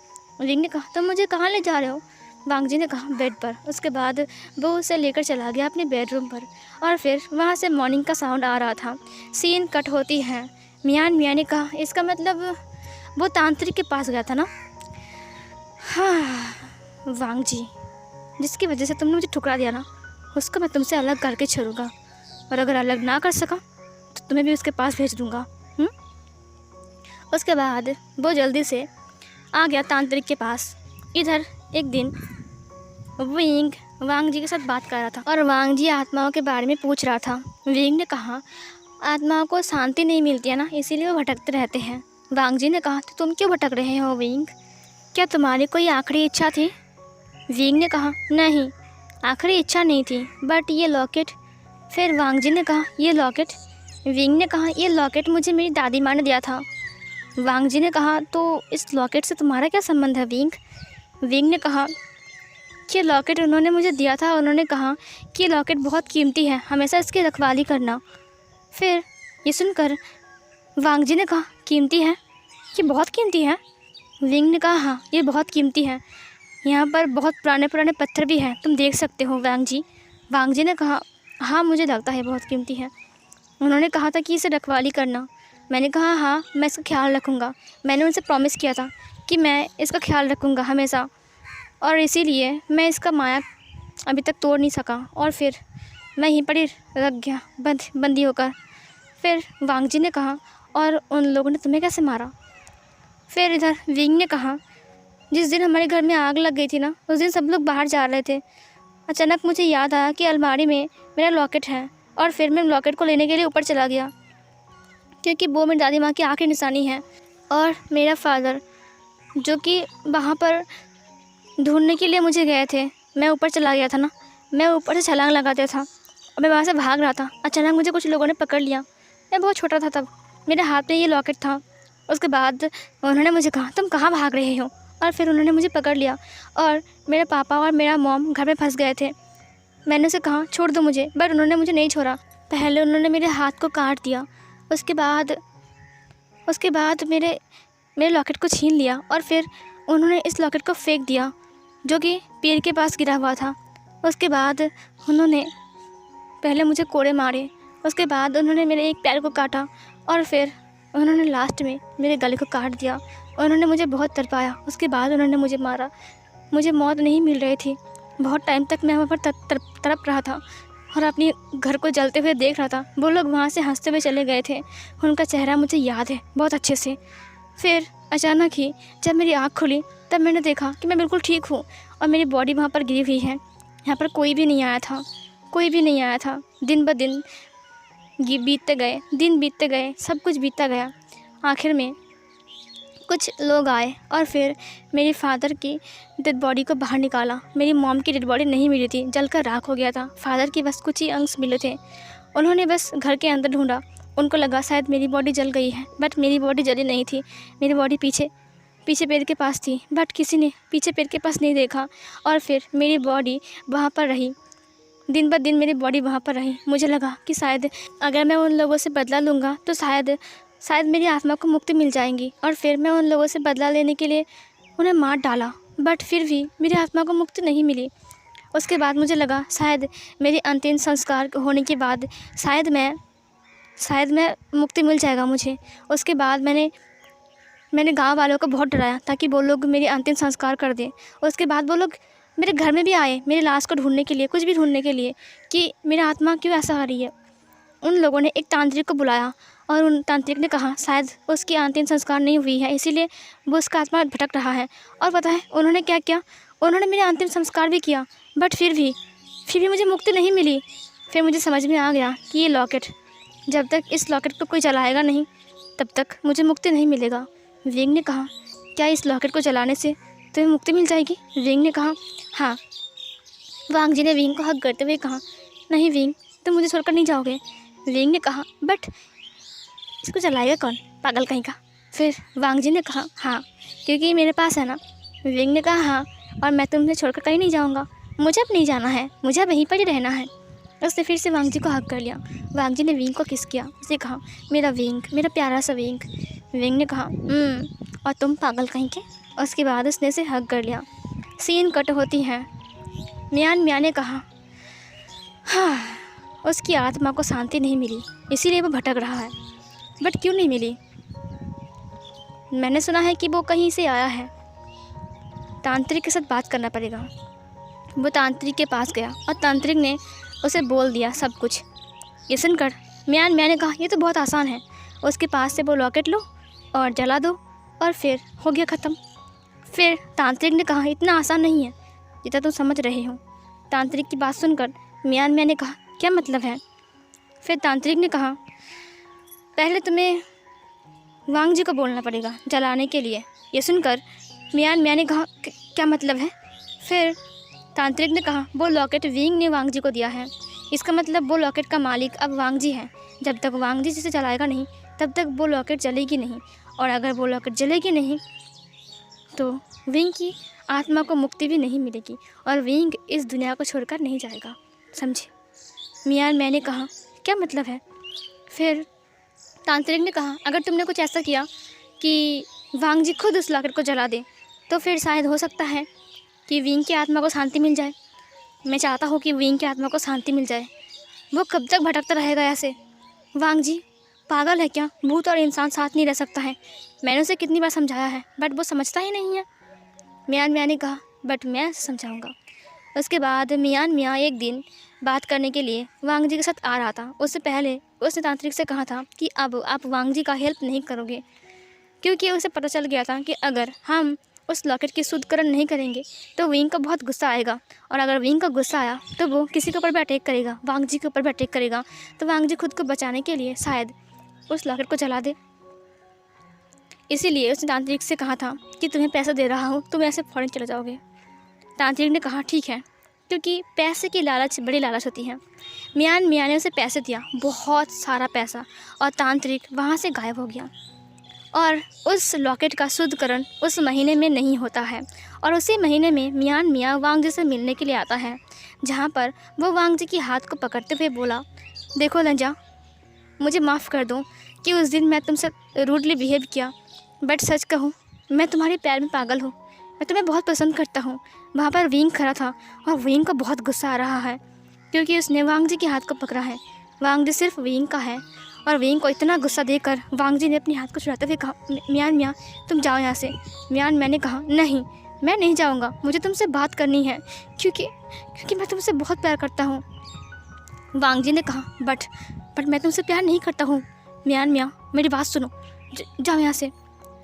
विंग ने कहा, तुम मुझे कहाँ ले जा रहे हो? वांग जी ने कहा, बेड पर। उसके बाद वो उसे लेकर चला गया अपने बेडरूम पर और फिर वहाँ से मॉर्निंग का साउंड आ रहा था। सीन कट होती है। मियाँ ने कहा, इसका मतलब वो तांत्रिक के पास गया था ना? हाँ वांग जी, जिसकी वजह से तुमने मुझे ठुकरा दिया ना, उसको मैं तुमसे अलग करके छोड़ूंगा, और अगर अलग ना कर सका तो तुम्हें भी उसके पास भेज दूंगा। उसके बाद वो जल्दी से आ गया तांत्रिक के पास। इधर एक दिन विंग वांग जी के साथ बात कर रहा था और वांग जी आत्माओं के बारे में पूछ रहा था। विंग ने कहा, आत्माओं को शांति नहीं मिलती है ना, इसीलिए वो भटकते रहते हैं। वांग जी ने कहा, तो तुम क्यों भटक रहे हो विंग? क्या तुम्हारी कोई आखिरी इच्छा थी? विंग ने कहा, नहीं, आखिरी इच्छा नहीं थी, बट ये लॉकेट। फिर वांग जी ने कहा, ये लॉकेट? विंग ने कहा, ये लॉकेट मुझे मेरी दादी माँ ने दिया था। वांग जी ने कहा, तो इस लॉकेट से तुम्हारा क्या संबंध है विंग? विंग ने कहा कि लॉकेट उन्होंने मुझे दिया था, उन्होंने कहा कि लॉकेट बहुत कीमती है, हमेशा इसकी रखवाली करना। फिर ये सुनकर वांग जी ने कहा, कीमती है? ये बहुत कीमती है? विंग ने कहा, हाँ, ये बहुत कीमती है, यहाँ पर बहुत पुराने पुराने पत्थर भी हैं, तुम देख सकते हो वांग जी। वांग जी ने कहा, हाँ, मुझे लगता है बहुत कीमती है। उन्होंने कहा था कि इसे रखवाली करना। मैंने कहा, हाँ, मैं इसका ख्याल रखूँगा। मैंने उनसे प्रॉमिस किया था कि मैं इसका ख्याल रखूँगा हमेशा, और इसीलिए मैं इसका माया अभी तक तोड़ नहीं सका, और फिर मैं यहीं पर ही रख गया बंदी होकर। फिर वांग जी ने कहा, और उन लोगों ने तुम्हें कैसे मारा? फिर इधर विंग ने कहा, जिस दिन हमारे घर में आग लग गई थी ना, उस दिन सब लोग बाहर जा रहे थे। अचानक मुझे याद आया कि अलमारी में मेरा लॉकेट है, और फिर मैं लॉकेट को लेने के लिए ऊपर चला गया, क्योंकि वो मेरी दादी माँ की आखिरी निशानी है। और मेरा फादर जो कि वहाँ पर ढूंढने के लिए मुझे गए थे, मैं ऊपर चला गया था ना, मैं ऊपर से छलांग लगाता था और मैं वहाँ से भाग रहा था। अचानक मुझे कुछ लोगों ने पकड़ लिया। मैं बहुत छोटा था तब, मेरे हाथ में ये लॉकेट था। उसके बाद उन्होंने मुझे कहा, तुम कहाँ भाग रहे हो? और फिर उन्होंने मुझे पकड़ लिया और मेरे पापा और मेरा मॉम घर में फंस गए थे। मैंने उसे कहा, छोड़ दो मुझे, बट उन्होंने मुझे नहीं छोड़ा। पहले उन्होंने मेरे हाथ को काट दिया, उसके बाद मेरे लॉकेट को छीन लिया, और फिर उन्होंने इस लॉकेट को फेंक दिया जो कि पेड़ के पास गिरा हुआ था। उसके बाद उन्होंने पहले मुझे कोड़े मारे, उसके बाद उन्होंने मेरे एक पैर को काटा, और फिर उन्होंने लास्ट में मेरे गले को काट दिया। उन्होंने मुझे बहुत तड़पाया, उसके बाद उन्होंने मुझे मारा। मुझे मौत नहीं मिल रही थी, बहुत टाइम तक मैं वहाँ पर तड़प रहा था और अपने घर को जलते हुए देख रहा था। वो लोग वहाँ से हंसते हुए चले गए थे, उनका चेहरा मुझे याद है बहुत अच्छे से। फिर अचानक ही जब मेरी आँख खुली तब मैंने देखा कि मैं बिल्कुल ठीक हूँ और मेरी बॉडी वहाँ पर गिरी हुई है। यहाँ पर कोई भी नहीं आया था, कोई भी नहीं आया था। दिन ब दिन बीतते गए, दिन बीतते गए, सब कुछ बीतता गया। आखिर में कुछ लोग आए और फिर मेरी फादर की डेड बॉडी को बाहर निकाला। मेरी मॉम की डेड बॉडी नहीं मिली थी, जलकर राख हो गया था। फादर की बस कुछ ही अंश मिले थे। उन्होंने बस घर के अंदर ढूंढा, उनको लगा शायद मेरी बॉडी जल गई है, बट मेरी बॉडी जली नहीं थी। मेरी बॉडी पीछे पेड़ के पास थी, बट किसी ने पीछे पेड़ के पास नहीं देखा, और फिर मेरी बॉडी वहाँ पर रही। दिन ब दिन मेरी बॉडी वहाँ पर रही। मुझे लगा कि शायद अगर मैं उन लोगों से बदला लूँगा तो शायद मेरी आत्मा को मुक्ति मिल जाएगी, और फिर मैं उन लोगों से बदला लेने के लिए उन्हें मार डाला, बट फिर भी मेरी आत्मा को मुक्ति नहीं मिली। उसके बाद मुझे लगा शायद मेरे अंतिम संस्कार होने के बाद शायद मैं मुक्ति मिल जाएगा मुझे। उसके बाद मैंने गांव वालों को बहुत डराया ताकि वो लोग मेरे अंतिम संस्कार कर दें। उसके बाद वो लोग मेरे घर में भी आए मेरी लाश को ढूंढने के लिए, कुछ भी ढूंढने के लिए कि मेरी आत्मा क्यों ऐसा आ रही है। उन लोगों ने एक तांत्रिक को बुलाया और उन तांत्रिक ने कहा शायद उसकी अंतिम संस्कार नहीं हुई है, इसीलिए वो उसका आत्मा भटक रहा है। और पता है उन्होंने क्या किया, उन्होंने मेरा अंतिम संस्कार भी किया, बट फिर भी मुझे मुक्ति नहीं मिली। फिर मुझे समझ में आ गया कि ये लॉकेट, जब तक इस लॉकेट को कोई जलाएगा नहीं तब तक मुझे मुक्ति नहीं मिलेगा। विंग ने कहा क्या इस लॉकेट को जलाने से तुम्हें मुक्ति मिल जाएगी? विंग ने कहा हाँ। वांग जी ने विंग को हक करते हुए कहा नहीं विंग, तुम मुझे छोड़कर नहीं जाओगे। विंग ने कहा बट इसको जलाएगा कौन, पागल कहीं का। फिर वांग जी ने कहा हाँ, क्योंकि ये मेरे पास है ना। विंग ने कहा हाँ, और मैं तुम्हें छोड़कर कहीं नहीं जाऊँगा, मुझे अब नहीं जाना है, मुझे अब वहीं पर ही रहना है। उसने फिर से वांग जी को हक कर लिया। वांग जी ने विंग को किस किया, उसे कहा मेरा विंग, मेरा प्यारा सा विंग। विंग ने कहा और तुम पागल कहीं के। उसके बाद उसने उसे हक कर लिया। सीन कट होती है। मियाँ ने कहा हाँ, उसकी आत्मा को शांति नहीं मिली, इसीलिए वो भटक रहा है। बट क्यों नहीं मिली? मैंने सुना है कि वो कहीं से आया है, तांत्रिक के साथ बात करना पड़ेगा। वो तांत्रिक के पास गया और तांत्रिक ने उसे बोल दिया सब कुछ। ये सुनकर मियाँ ने कहा ये तो बहुत आसान है, उसके पास से वो लॉकेट लो और जला दो और फिर हो गया ख़त्म। फिर तांत्रिक ने कहा इतना आसान नहीं है जितना तुम समझ रहे हो। तांत्रिक की बात सुनकर मियाँ ने कहा क्या मतलब है? फिर तांत्रिक ने कहा पहले तुम्हें वांग जी को बोलना पड़ेगा जलाने के लिए। ये सुनकर मियाँ ने कहा क्या मतलब है? फिर तांत्रिक ने कहा वो लॉकेट विंग ने वांग जी को दिया है, इसका मतलब वो लॉकेट का मालिक अब वांग जी है। जब तक वांग जी जिसे जलाएगा नहीं तब तक वो लॉकेट जलेगी नहीं, और अगर वो लॉकेट जलेगी नहीं तो विंग की आत्मा को मुक्ति भी नहीं मिलेगी और विंग इस दुनिया को छोड़कर नहीं जाएगा, समझे? मियाँ ने कहा क्या मतलब है? फिर तांत्रिक ने कहा अगर तुमने कुछ ऐसा किया कि वांग जी खुद उस लॉकेट को जला दे तो फिर शायद हो सकता है कि विंग की आत्मा को शांति मिल जाए। मैं चाहता हूँ कि विंग की आत्मा को शांति मिल जाए। वो कब तक भटकता रहेगा ऐसे? वांग जी पागल है क्या? भूत और इंसान साथ नहीं रह सकता है। मैंने उसे कितनी बार समझाया है बट वो समझता ही नहीं है। मियाँ ने कहा बट मैं समझाऊँगा। उसके बाद मियाँ एक दिन बात करने के लिए वांग जी के साथ आ रहा था। उससे पहले उसने तांत्रिक से कहा था कि अब आप वांग जी का हेल्प नहीं करोगे, क्योंकि उसे पता चल गया था कि अगर हम उस लॉकेट की शुद्धकरण नहीं करेंगे तो विंग का बहुत गुस्सा आएगा, और अगर विंग का गुस्सा आया तो वो किसी के ऊपर भी अटैक करेगा, वांग जी के ऊपर भी अटैक करेगा। तो वांग जी खुद को बचाने के लिए शायद उस लॉकेट को जला दे। इसीलिए उसने तांत्रिक से कहा था कि तुम्हें पैसा दे रहा हूँ, तुम ऐसे फ़ौरन चले जाओगे। तांत्रिक ने कहा ठीक है, क्योंकि पैसे की लालच बड़ी लालच होती है। मियाँ ने उसे पैसे दिया, बहुत सारा पैसा, और तांत्रिक वहाँ से गायब हो गया। और उस लॉकेट का शुद्धकरण उस महीने में नहीं होता है, और उसी महीने में मियाँ वांग जी से मिलने के लिए आता है, जहाँ पर वो वांग जी के हाथ को पकड़ते हुए बोला देखो लंजा, मुझे माफ़ कर दो कि उस दिन मैं तुमसे रूडली बिहेव किया, बट सच कहूँ मैं तुम्हारे प्यार में पागल हूँ, मैं तुम्हें बहुत पसंद करता हूँ। वहाँ पर विंग खड़ा था और विंग को बहुत गुस्सा आ रहा है क्योंकि उसने वांग जी के हाथ को पकड़ा है। वांग जी सिर्फ विंग का है, और विंग को इतना गुस्सा देकर वांग जी ने अपने हाथ को छुड़ाते हुए कहा मियाँ तुम जाओ यहाँ से। मियाँ ने कहा नहीं, मैं नहीं जाऊँगा, मुझे तुमसे बात करनी है क्योंकि मैं तुमसे बहुत प्यार करता हूँ। वांग जी ने कहा बट मैं तुमसे प्यार नहीं करता हूँ। मियाँ मेरी बात सुनो, जाओ यहाँ से।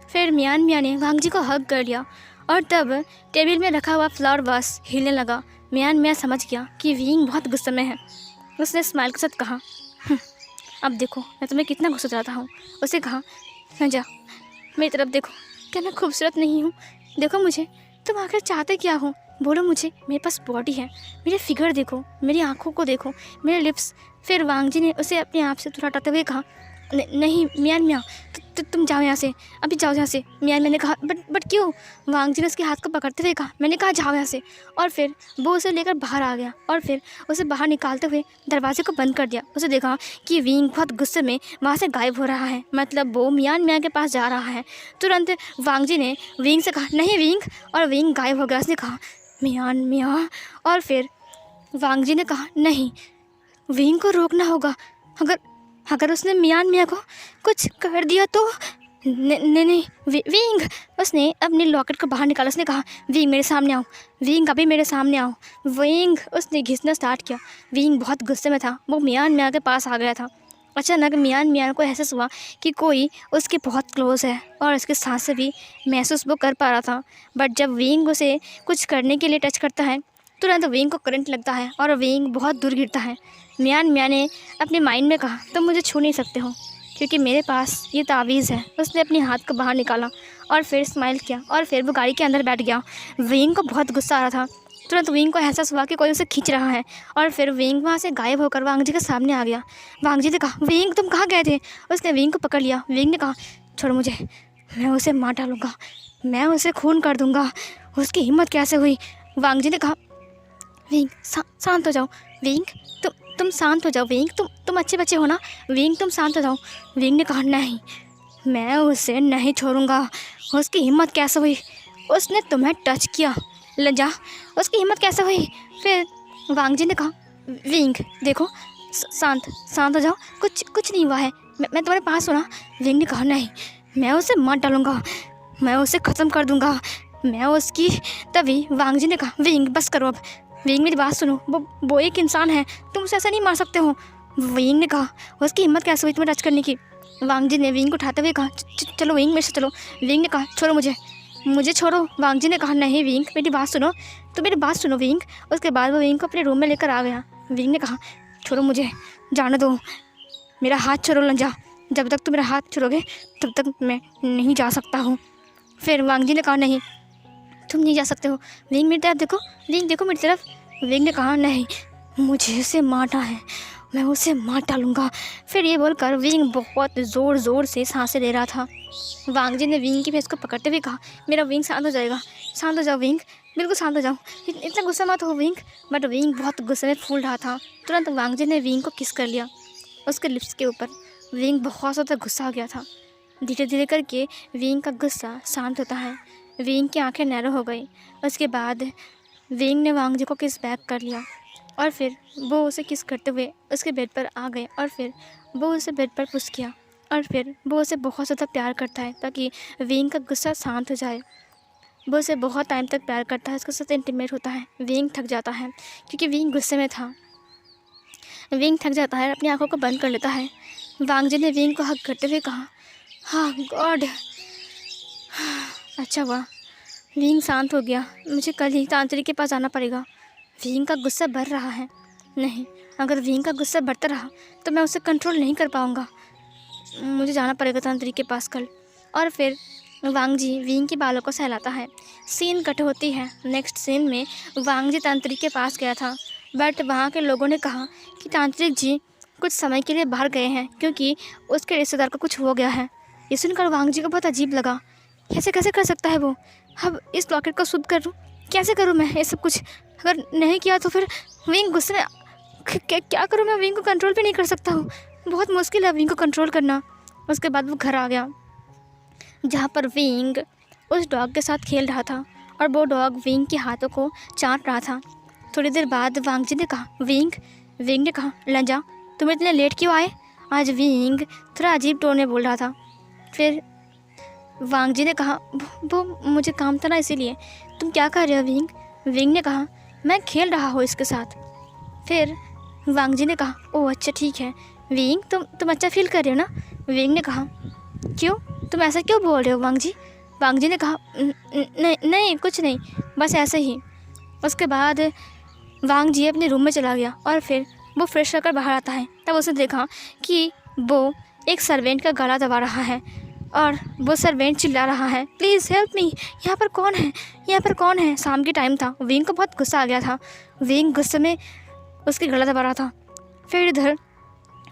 फिर मियाँ ने वांग जी को हग कर लिया, और तब टेबल में रखा हुआ फ्लावर वास हिलने लगा। मियाँ समझ गया कि विंग बहुत गुस्से में है। उसने स्माइल के साथ कहा अब देखो मैं तुम्हें कितना गुस्सा दिलाता हूँ। उसे कहा जा मेरी तरफ देखो, क्या मैं खूबसूरत नहीं हूँ? देखो मुझे, तुम आखिर चाहते क्या हो? बोलो मुझे। मेरे पास बॉडी है, मेरे फिगर देखो, मेरी आँखों को देखो, मेरे लिप्स। फिर वांग जी ने उसे अपने आप से थोड़ा हटाते हुए कहा नहीं मियाँ तुम जाओ यहाँ से, अभी जाओ यहाँ से। मियाँ ने कहा बट क्यों? वांग जी ने उसके हाथ को पकड़ते हुए कहा मैंने कहा जाओ यहाँ से। और फिर वो उसे लेकर बाहर आ गया, और फिर उसे बाहर निकालते हुए दरवाजे को बंद कर दिया। उसे देखा कि विंग बहुत गुस्से में वहाँ से गायब हो रहा है, मतलब वो मियाँ के पास जा रहा है। तुरंत वांग जी ने विंग से कहा नहीं विंग, और विंग गायब हो गया। उसने कहा मियाँ, और फिर वांग जी ने कहा नहीं, विंग को रोकना होगा, अगर उसने मियाँ को कुछ कर दिया तो नहीं विंग। उसने अपने लॉकेट को बाहर निकाला। उसने कहा विंग मेरे सामने आओ, विंग अभी मेरे सामने आओ। विंग उसने घिसना स्टार्ट किया। विंग बहुत गुस्से में था, वो मियाँ के पास आ गया था। अचानक मियान मियान को एहसास हुआ कि कोई उसके बहुत क्लोज है और उसके सांस से भी महसूस वो कर पा रहा था। बट जब विंग उसे कुछ करने के लिए टच करता है, तुरंत विंग को करंट लगता है और विंग बहुत दूर गिरता है। मियान मियान ने अपने माइंड में कहा, तुम मुझे छू नहीं सकते हो क्योंकि मेरे पास ये तावीज़ है। उसने अपने हाथ को बाहर निकाला और फिर स्माइल किया और फिर वो गाड़ी के अंदर बैठ गया। विंग को बहुत गुस्सा आ रहा था। तुरंत विंग को एहसास हुआ कि कोई उसे खींच रहा है और फिर विंग वहाँ से गायब होकर वांग जी के सामने आ गया। वांग जी ने कहा, विंग तुम कहाँ गए थे? उसने विंग को पकड़ लिया। विंग ने कहा, छोड़ मुझे, मैं उसे मार डालूंगा, मैं उसे खून कर दूंगा। उसकी हिम्मत कैसे हुई? वांग जी ने कहा, विंग शांत हो जाओ। विंग तुम शांत हो जाओ। विंग तुम अच्छे बच्चे हो ना। विंग तुम शांत हो जाओ। विंग ने कहा, नहीं, मैं उसे नहीं छोड़ूंगा। उसकी हिम्मत कैसे हुई? उसने तुम्हें टच किया, लज्जा, उसकी हिम्मत कैसे हुई? फिर वांग जी ने कहा, विंग देखो, शांत हो जाओ, कुछ नहीं हुआ है, मैं तुम्हारे पास हूँ ना। विंग ने कहा, नहीं, मैं उसे मार डालूंगा, मैं उसे ख़त्म कर दूंगा, मैं उसकी। तभी वांग जी ने कहा, विंग बस करो अब। विंग मेरी बात सुनो, वो एक इंसान है, तुम उसे ऐसा नहीं मार सकते हो। विंग ने कहा, उसकी हिम्मत कैसे हुई तुम्हें टच करने की? वांग जी ने विंग को उठाते हुए कहा, चलो विंग मेरे से चलो। विंग ने कहा, छोड़ो मुझे छोड़ो। वांग जी ने कहा, नहीं विंग मेरी बात सुनो, तो मेरी बात सुनो विंग। उसके बाद वो विंग को अपने रूम में लेकर आ गया। विंग ने कहा, छोड़ो मुझे, जाने दो, मेरा हाथ छोड़ो लंजा, जब तक तुम मेरा हाथ छोड़ोगे तब तक मैं नहीं जा सकता हूँ। फिर वांग जी ने कहा, नहीं तुम नहीं जा सकते हो। विंग मेरी तरफ देखो, विंग देखो मेरी तरफ। विंग ने कहा, नहीं, मुझे उसे मारना है, मैं उसे मार डालूंगा। फिर ये बोलकर विंग बहुत ज़ोर से सांसें ले रहा था। वांग जी ने विंग की फेस को पकड़ते हुए कहा, मेरा विंग शांत हो जाएगा, शांत हो जाओ विंग, बिल्कुल शांत हो जाओ, इतना गुस्सा मत हो विंग। बट विंग बहुत गुस्से में फूल रहा था। तुरंत वांग जी ने विंग को किस कर लिया उसके लिप्स के ऊपर। विंग बहुत ज़्यादा गुस्सा हो गया था। धीरे धीरे करके विंग का गुस्सा शांत होता है। विंग की आंखें नैरो हो गई। उसके बाद विंग ने वांग जी को किस बैक कर लिया और फिर वो उसे किस करते हुए उसके बेड पर आ गए और फिर वो उसे बेड पर पुश किया और फिर वो उसे बहुत ज़्यादा प्यार करता है ताकि विंग का गुस्सा शांत हो जाए। वो उसे बहुत टाइम तक प्यार करता है, उसके साथ इंटीमेट होता है। विंग थक जाता है क्योंकि विंग गुस्से में था। विंग थक जाता है, अपनी आंखों को बंद कर लेता है। वांग जी ने विंग को हक करते हुए कहा, हाँ गॉड, अच्छा हुआ विंग शांत हो गया, मुझे कल ही तांत्रिक के पास जाना पड़ेगा। विंग का गुस्सा बढ़ रहा है। नहीं, अगर विंग का गुस्सा बढ़ता रहा तो मैं उसे कंट्रोल नहीं कर पाऊँगा, मुझे जाना पड़ेगा तांत्रिक के पास कल। और फिर वांग जी विंग के बालों को सहलाता है। सीन कट होती है। नेक्स्ट सीन में वांग जी तांत्रिक के पास गया था, बट वहाँ के लोगों ने कहा कि तांत्रिक जी कुछ समय के लिए बाहर गए हैं क्योंकि उसके रिश्तेदार को कुछ हो गया है। ये सुनकर वांग जी को बहुत अजीब लगा, ऐसे कैसे कर सकता है वो? अब इस लॉकेट को शुद्ध करूँ, कैसे करूँ मैं ये सब कुछ? अगर नहीं किया तो फिर विंग गुस्से में क्या करूँ मैं? विंग को कंट्रोल भी नहीं कर सकता हूँ, बहुत मुश्किल है विंग को कंट्रोल करना। उसके बाद वो घर आ गया जहाँ पर विंग उस डॉग के साथ खेल रहा था और वो डॉग विंग के हाथों को चाट रहा था। थोड़ी देर बाद वांग जी ने कहा, विंग ने कहा, लंजा तुम इतने लेट क्यों आए? आज विंग थोड़ा अजीब टोन में बोल रहा था। फिर वांग जी ने कहा, वो मुझे काम था ना इसीलिए। तुम क्या कर रहे हो विंग? विंग ने कहा, मैं खेल रहा हूँ इसके साथ। फिर वांग जी ने कहा, ओह अच्छा ठीक है। विंग तुम अच्छा फील कर रहे हो ना? विंग ने कहा, क्यों, तुम ऐसा क्यों बोल रहे हो वांग जी? वांग जी ने कहा, नहीं कुछ नहीं, बस ऐसे ही। उसके बाद वांग जी अपने रूम में चला गया और फिर वो फ्रेश होकर बाहर आता है। तब उसने देखा कि वो एक सर्वेंट का गला दबा रहा है और वो सर्वेंट चिल्ला रहा है, प्लीज़ हेल्प मी, यहाँ पर कौन है, यहाँ पर कौन है? शाम की टाइम था। विंग को बहुत गुस्सा आ गया था। विंग गुस्से में उसकी गला दबा रहा था। फिर इधर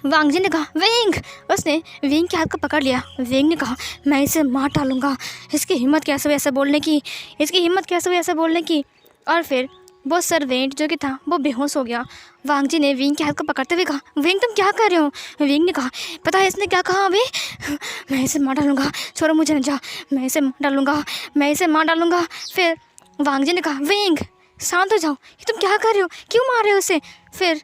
वांग जी ने कहा, विंग, उसने विंग के हाथ को पकड़ लिया। विंग ने कहा, मैं इसे मार डालूंगा, इसकी हिम्मत कैसे हुई ऐसा बोलने की, इसकी हिम्मत कैसे हुई ऐसा बोलने की। और फिर वो सर्वेंट जो कि था वो बेहोश हो गया। वांग जी ने विंग के हाथ को पकड़ते हुए कहा, विंग तुम क्या कर रहे हो? विंग ने कहा, पता है इसने क्या कहा अभी? मैं इसे मार डालूंगा, छोड़ो मुझे न जा, मैं इसे मार डालूंगा, मैं इसे मार डालूंगा। फिर वांग जी ने कहा, विंग शांत हो जाओ, ये तुम क्या कर रहे हो, क्यों मार रहे हो उसे? फिर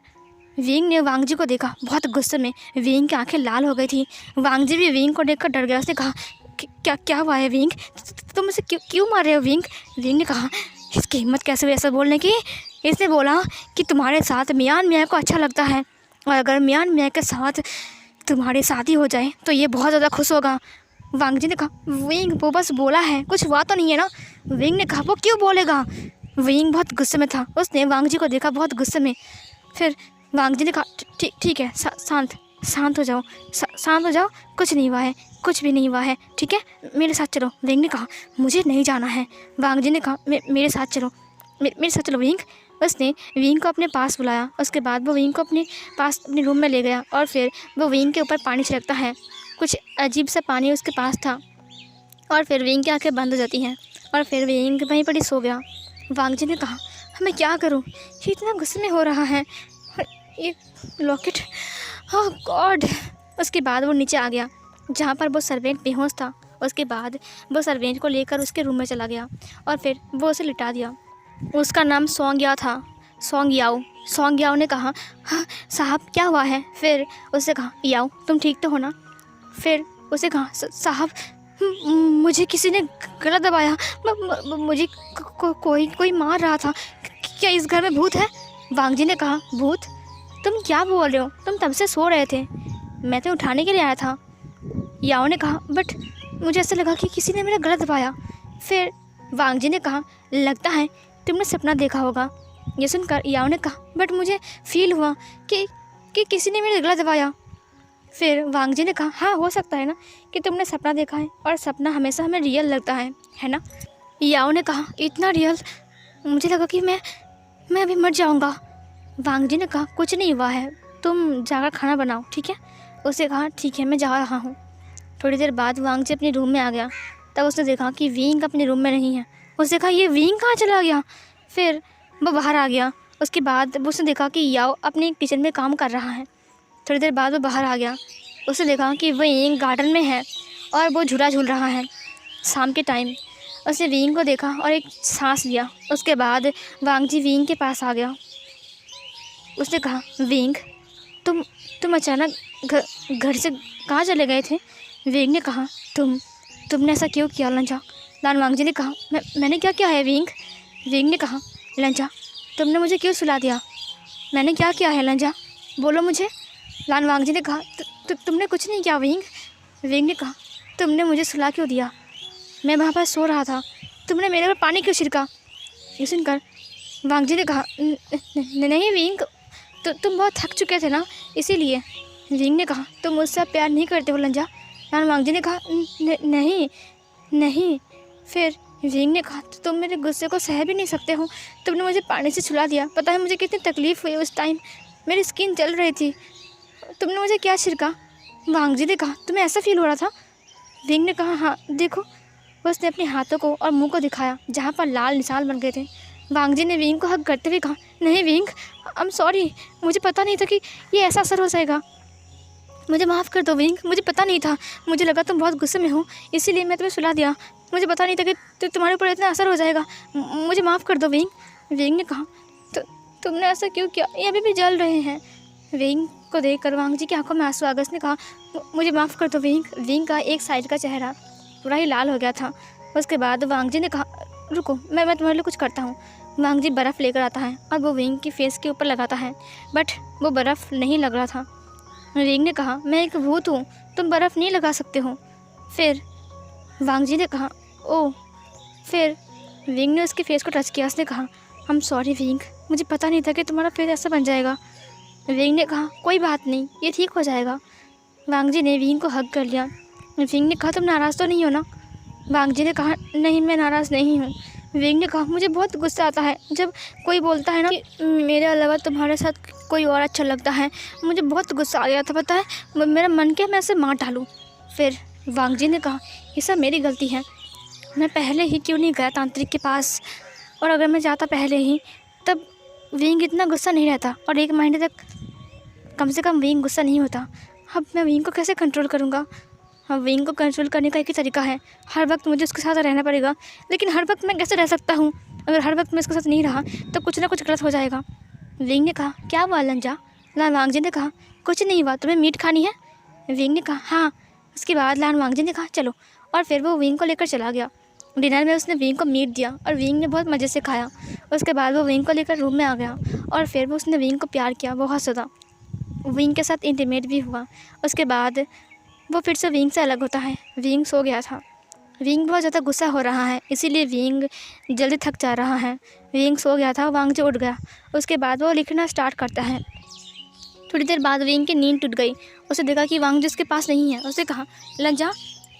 विंग ने वांग जी को देखा, बहुत गुस्से में विंग की आंखें लाल हो गई थी। वांग जी भी विंग को देखकर डर गया। उसने कहा, क्या हुआ है विंग, तुम इसे क्यों मार रहे हो विंग? विंग ने कहा, इसकी हिम्मत कैसे हुई ऐसा बोलने की? इसने बोला कि तुम्हारे साथ मियान मियाँ को अच्छा लगता है और अगर मियान मियाँ के साथ तुम्हारी शादी हो जाए तो ये बहुत ज़्यादा खुश होगा। वांग जी ने कहा विंग वो बस बोला है, कुछ हुआ तो नहीं है ना। विंग ने कहा वो क्यों बोलेगा। विंग बहुत गुस्से में था, उसने वांग जी को देखा बहुत गुस्से में। फिर वांग जी ने कहा ठीक है, शांत हो जाओ, शांत हो जाओ, कुछ नहीं हुआ है, कुछ भी नहीं हुआ है, ठीक है, मेरे साथ चलो। विंग ने कहा मुझे नहीं जाना है। वांग जी ने कहा मेरे साथ चलो, मेरे साथ चलो विंग। उसने विंग को अपने पास बुलाया। उसके बाद वो विंग को अपने पास अपने रूम में ले गया और फिर वो विंग के ऊपर पानी छिड़कता है। कुछ अजीब सा पानी उसके पास था और फिर विंग की आंखें बंद हो जाती हैं और फिर विंग वहीं पर ही सो गया। वांग जी ने कहा मैं क्या करूं, ये इतना गुस्से में हो रहा है, ये लॉकेट, ओह गॉड। उसके बाद वो नीचे आ गया जहाँ पर वो सर्वेंट बेहोश था। उसके बाद वो सर्वेंट को लेकर उसके रूम में चला गया और फिर वो उसे लिटा दिया। उसका नाम सौंग याओ था, सौंग याओ। सौंग याओ ने कहा हाँ साहब क्या हुआ है। फिर उससे कहा याओ तुम ठीक तो हो ना। फिर उसे कहा साहब मुझे किसी ने गला दबाया, मुझे कोई मार रहा था, क्या इस घर में भूत है। वांग जी ने कहा भूत, तुम क्या बोल रहे हो, तुम तब से सो रहे थे, मैं तो उठाने के लिए आया था। याओ ने कहा बट मुझे ऐसा लगा कि किसी ने मेरा गला दबाया। फिर वांग जी ने कहा लगता है तुमने सपना देखा होगा। ये सुनकर याओ ने कहा बट मुझे फील हुआ कि किसी ने मेरा गला दबाया। फिर वांग जी ने कहा हाँ हो सकता है ना कि तुमने सपना देखा है और सपना हमेशा हमें रियल लगता है ना। याओ ने कहा इतना रियल, मुझे लगा कि मैं अभी मर जाऊंगा। वांग जी ने कहा कुछ नहीं हुआ है, तुम जाकर खाना बनाओ ठीक है। उसे कहा ठीक है मैं जा रहा हूँ। थोड़ी देर बाद वांग जी अपने रूम में आ गया। तब उसने देखा कि विंग अपने रूम में नहीं है। उसने कहा ये विंग कहाँ चला गया। फिर वो बाहर आ गया। उसके बाद उसने देखा कि याओ अपने किचन में काम कर रहा है। थोड़ी देर बाद वो बाहर आ गया। उसने देखा कि विंग गार्डन में है और वो झूला झूल रहा है। शाम के टाइम उसने विंग को देखा और एक सांस लिया। उसके बाद वांग जी विंग के पास आ गया। उसने कहा विंग तुम अचानक घर से कहाँ चले गए थे। विंग ने कहा तुमने ऐसा क्यों किया लंजा। लान वांग जी ने कहा मैंने क्या किया है विंग। विंग ने कहा लंजा तुमने मुझे क्यों सुला दिया, मैंने क्या किया है लंजा, बोलो मुझे। लान वांग जी ने कहा तुमने कुछ नहीं किया विंग। विंग ने कहा तुमने मुझे सुला क्यों दिया, मैं वहाँ पर सो रहा था, तुमने मेरे पर पानी क्यों छिड़का। ये सुनकर वांग जी ने कहा नहीं विंग, तुम बहुत थक चुके थे ना इसीलिए। विंग ने कहा तुम मुझसे प्यार नहीं करते हो लंजा। लान वांग जी ने कहा नहीं। फिर विंग ने कहा तुम मेरे गुस्से को सह भी नहीं सकते हो, तुमने मुझे पानी से छुला दिया, पता है मुझे कितनी तकलीफ़ हुई उस टाइम, मेरी स्किन जल रही थी, तुमने मुझे क्या छिड़का। वांग जी ने कहा तुम्हें ऐसा फील हो रहा था। विंग ने कहा हाँ देखो। उसने अपने हाथों को और मुंह को दिखाया जहाँ पर लाल निशान बन गए थे। वांग जी ने विंग को हक करते हुए कहा नहीं विंग आई एम सॉरी, मुझे पता नहीं था कि ये ऐसा असर हो जाएगा, मुझे माफ़ कर दो विंग, मुझे पता नहीं था, मुझे लगा तुम बहुत गुस्से में हो इसीलिए मैं तुम्हें सुला दिया, मुझे पता नहीं था कि तुम्हारे ऊपर इतना असर हो जाएगा, मुझे माफ़ कर दो विंग। विंग ने कहा तुमने ऐसा क्यों किया, ये अभी भी जल रहे हैं। विंग को देखकर वांग जी की आंखों में आंसू आ गए। उसने कहा मुझे माफ़ कर दो विंग। विंग का एक साइड का चेहरा पूरा ही लाल हो गया था। उसके बाद वांग जी ने कहा रुको मैं तुम्हारे लिए कुछ करता हूँ। वांग जी बर्फ़ लेकर आता है और वो विंग की फेस के ऊपर लगाता है, बट वो बर्फ़ नहीं लग रहा था। विंग ने कहा मैं एक भूत हूँ, तुम बर्फ़ नहीं लगा सकते हो। फिर वांग जी ने कहा ओह। फिर विंग ने उसके फेस को टच किया। उसने कहा आई एम सॉरी विंग, मुझे पता नहीं था कि तुम्हारा फेस ऐसा बन जाएगा। विंग ने कहा कोई बात नहीं, ये ठीक हो जाएगा। वांग जी ने विंग को हग कर लिया। विंग ने कहा तुम नाराज़ तो नहीं हो ना। वांग जी ने कहा नहीं मैं नाराज़ नहीं हूँ। विंग ने कहा मुझे बहुत गुस्सा आता है जब कोई बोलता है ना कि मेरे अलावा तुम्हारे साथ कोई और अच्छा लगता है, मुझे बहुत गुस्सा आ गया था, पता है मेरा मन क्या मैं इसे मार डालूँ। फिर वांग जी ने कहा ये सब मेरी गलती है, मैं पहले ही क्यों नहीं गया तांत्रिक के पास, और अगर मैं जाता पहले ही तब विंग इतना गुस्सा नहीं रहता और 1 महीने तक कम से कम विंग गुस्सा नहीं होता। अब मैं विंग को कैसे कंट्रोल करूँगा। हाँ विंग को कंट्रोल करने का एक ही तरीका है, हर वक्त मुझे उसके साथ रहना पड़ेगा, लेकिन हर वक्त मैं कैसे रह सकता हूँ, अगर हर वक्त मैं उसके साथ नहीं रहा तो कुछ ना कुछ गलत हो जाएगा। विंग ने कहा क्या हुआ लंजा। लान वांग जी ने कहा कुछ नहीं हुआ, तुम्हें मीट खानी है। विंग ने कहा हाँ। उसके बाद लान वांग जी ने कहा चलो, और फिर वो विंग को लेकर चला गया। डिनर में उसने विंग को मीट दिया और विंग ने बहुत मज़े से खाया। उसके बाद वो विंग को लेकर रूम में आ गया और फिर वो उसने विंग को प्यार किया बहुत ज़्यादा। विंग के साथ इंटीमेट भी हुआ। उसके बाद वो फिर से विंग से अलग होता है। विंग सो गया था। विंग बहुत ज़्यादा गुस्सा हो रहा है, इसीलिए विंग जल्दी थक जा रहा है। विंग सो गया था, वांग जी उठ गया। उसके बाद वो लिखना स्टार्ट करता है। थोड़ी देर बाद विंग की नींद टूट गई। उसे देखा कि वांग जी उसके पास नहीं है। उसे कहा, लज्जा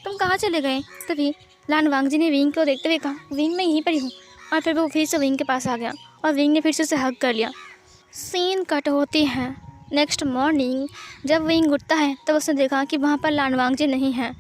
तुम कहाँ चले गए? तभी लान वांग जी ने विंग को देखते हुए कहा, विंग मैं यहीं पर ही हूँ। और फिर वो फिर से विंग के पास आ गया और विंग ने फिर से उसे हग कर लिया। सीन कट होती है। नेक्स्ट मॉर्निंग जब विंग उठता है तब उसने देखा कि वहाँ पर लान वांग जी नहीं है।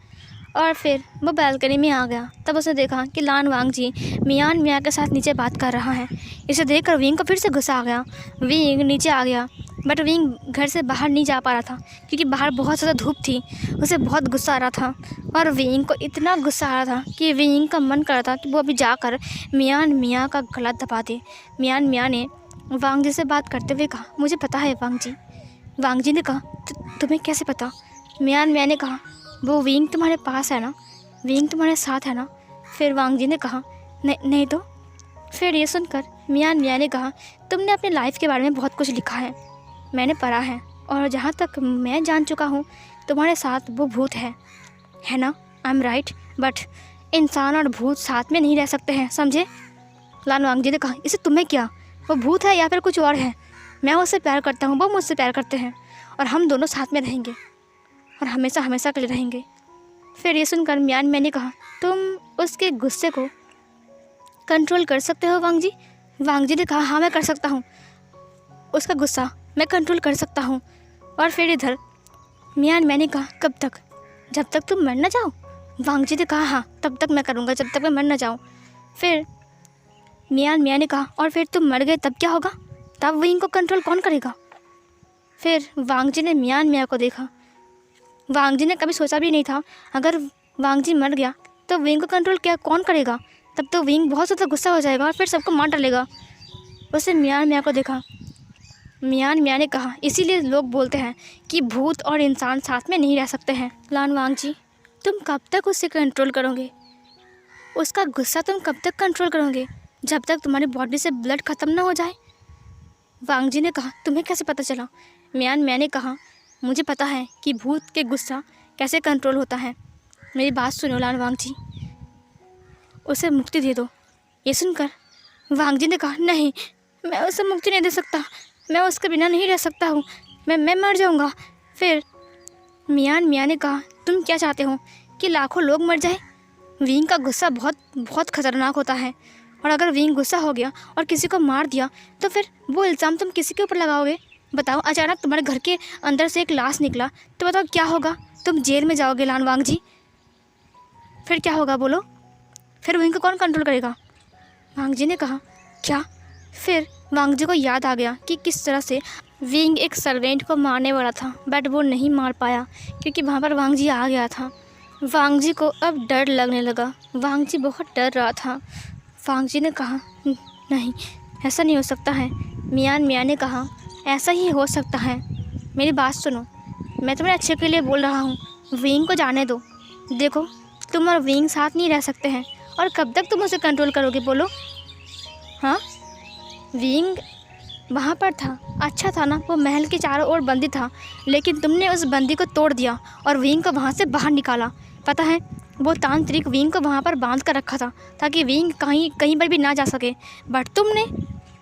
और फिर वो बालकनी में आ गया। तब उसने देखा कि लान वांग जी मियान मियाँ के साथ नीचे बात कर रहा है। इसे देखकर विंग को फिर से गुस्सा आ गया। विंग नीचे आ गया, बट विंग घर से बाहर नहीं जा पा रहा था क्योंकि बाहर बहुत ज़्यादा धूप थी। उसे बहुत गुस्सा आ रहा था और विंग को इतना गुस्सा आ रहा था कि विंग का मन कर रहा था कि वो अभी जाकर मियान मियाँ का गला दबा दे। मियान मियाँ ने वांग जी से बात करते हुए कहा, मुझे पता है वांग जी। वांग जी ने कहा, तुम्हें कैसे पता? मियान मियाँ ने कहा, वो विंग तुम्हारे पास है ना, विंग तुम्हारे साथ है ना? फिर वांग जी ने कहा, नहीं तो। फिर ये सुनकर मियान मियाँ ने कहा, तुमने अपनी लाइफ के बारे में बहुत कुछ लिखा है, मैंने पढ़ा है, और जहाँ तक मैं जान चुका हूँ तुम्हारे साथ वो भूत है ना? आई एम राइट, बट इंसान और भूत साथ में नहीं रह सकते हैं, समझे? लान वांग जी ने कहा, इसे तुम्हें क्या? वो भूत है या फिर कुछ और है? मैं उससे प्यार करता हूँ, वो मुझसे प्यार करते हैं, और हम दोनों साथ में रहेंगे और हमेशा हमेशा के लिए रहेंगे। फिर ये सुनकर मियान मैंने कहा, तुम उसके गुस्से को कंट्रोल कर सकते हो वांग जी? वांग जी ने कहा, हाँ मैं कर सकता हूँ, उसका गुस्सा मैं कंट्रोल कर सकता हूँ। और फिर इधर मियान मैंने कहा, कब तक? जब तक तुम मर ना जाओ। वांग जी ने कहा, हाँ तब तक मैं करूँगा जब तक मैं मर ना जाऊँ। फिर मियान मियाँ ने कहा, और फिर तुम मर गए तब क्या होगा? तब विंग को कंट्रोल कौन करेगा? फिर वांग जी ने मियान मियाँ को देखा। वांग जी ने कभी सोचा भी नहीं था अगर वांग जी मर गया तो विंग को कंट्रोल क्या कौन करेगा? तब तो विंग बहुत ज़्यादा गुस्सा हो जाएगा और फिर सबको मार डालेगा। उसे मियान मियाँ को देखा। मियान मियाँ ने कहा, इसीलिए लोग बोलते हैं कि भूत और इंसान साथ में नहीं रह सकते हैं। लान वांग जी, तुम कब तक उसे कंट्रोल करोगे? उसका गुस्सा तुम कब तक कंट्रोल करोगे? जब तक तुम्हारी बॉडी से ब्लड ख़त्म ना हो जाए। वांग जी ने कहा, तुम्हें कैसे पता चला? मियान मियाँ ने कहा, मुझे पता है कि भूत के गुस्सा कैसे कंट्रोल होता है। मेरी बात सुनो लान वांग जी, उसे मुक्ति दे दो। ये सुनकर वांग जी ने कहा, नहीं मैं उसे मुक्ति नहीं दे सकता, मैं उसके बिना नहीं रह सकता हूँ, मैं मर जाऊँगा। फिर मियान मियाँ ने कहा, तुम क्या चाहते हो कि लाखों लोग मर जाए? विंग का गुस्सा बहुत बहुत खतरनाक होता है, और अगर विंग गुस्सा हो गया और किसी को मार दिया तो फिर वो इल्ज़ाम तुम किसी के ऊपर लगाओगे? बताओ, अचानक तुम्हारे घर के अंदर से एक लाश निकला तो बताओ क्या होगा? तुम जेल में जाओगे लान वांग जी। फिर क्या होगा बोलो? फिर विंग को कौन कंट्रोल करेगा? वांग जी ने कहा, क्या? फिर वांग जी को याद आ गया कि किस तरह से विंग एक सर्वेंट को मारने वाला था, बट वो नहीं मार पाया क्योंकि वहाँ पर वांग जी आ गया था। वांग जी को अब डर लगने लगा। वांग जी बहुत डर रहा था। वांग जी ने कहा, नहीं ऐसा नहीं हो सकता है। मियान मियाँ ने कहा, ऐसा ही हो सकता है, मेरी बात सुनो, मैं तुम्हारे अच्छे के लिए बोल रहा हूँ, विंग को जाने दो। देखो तुम और विंग साथ नहीं रह सकते हैं, और कब तक तुम उसे कंट्रोल करोगे बोलो? हाँ, विंग वहाँ पर था, अच्छा था ना, वो महल के चारों ओर बंदी था, लेकिन तुमने उस बंदी को तोड़ दिया और विंग को वहाँ से बाहर निकाला। पता है, वो तांत्रिक विंग को वहाँ पर बांध कर रखा था ताकि विंग कहीं पर भी ना जा सके, बट तुमने।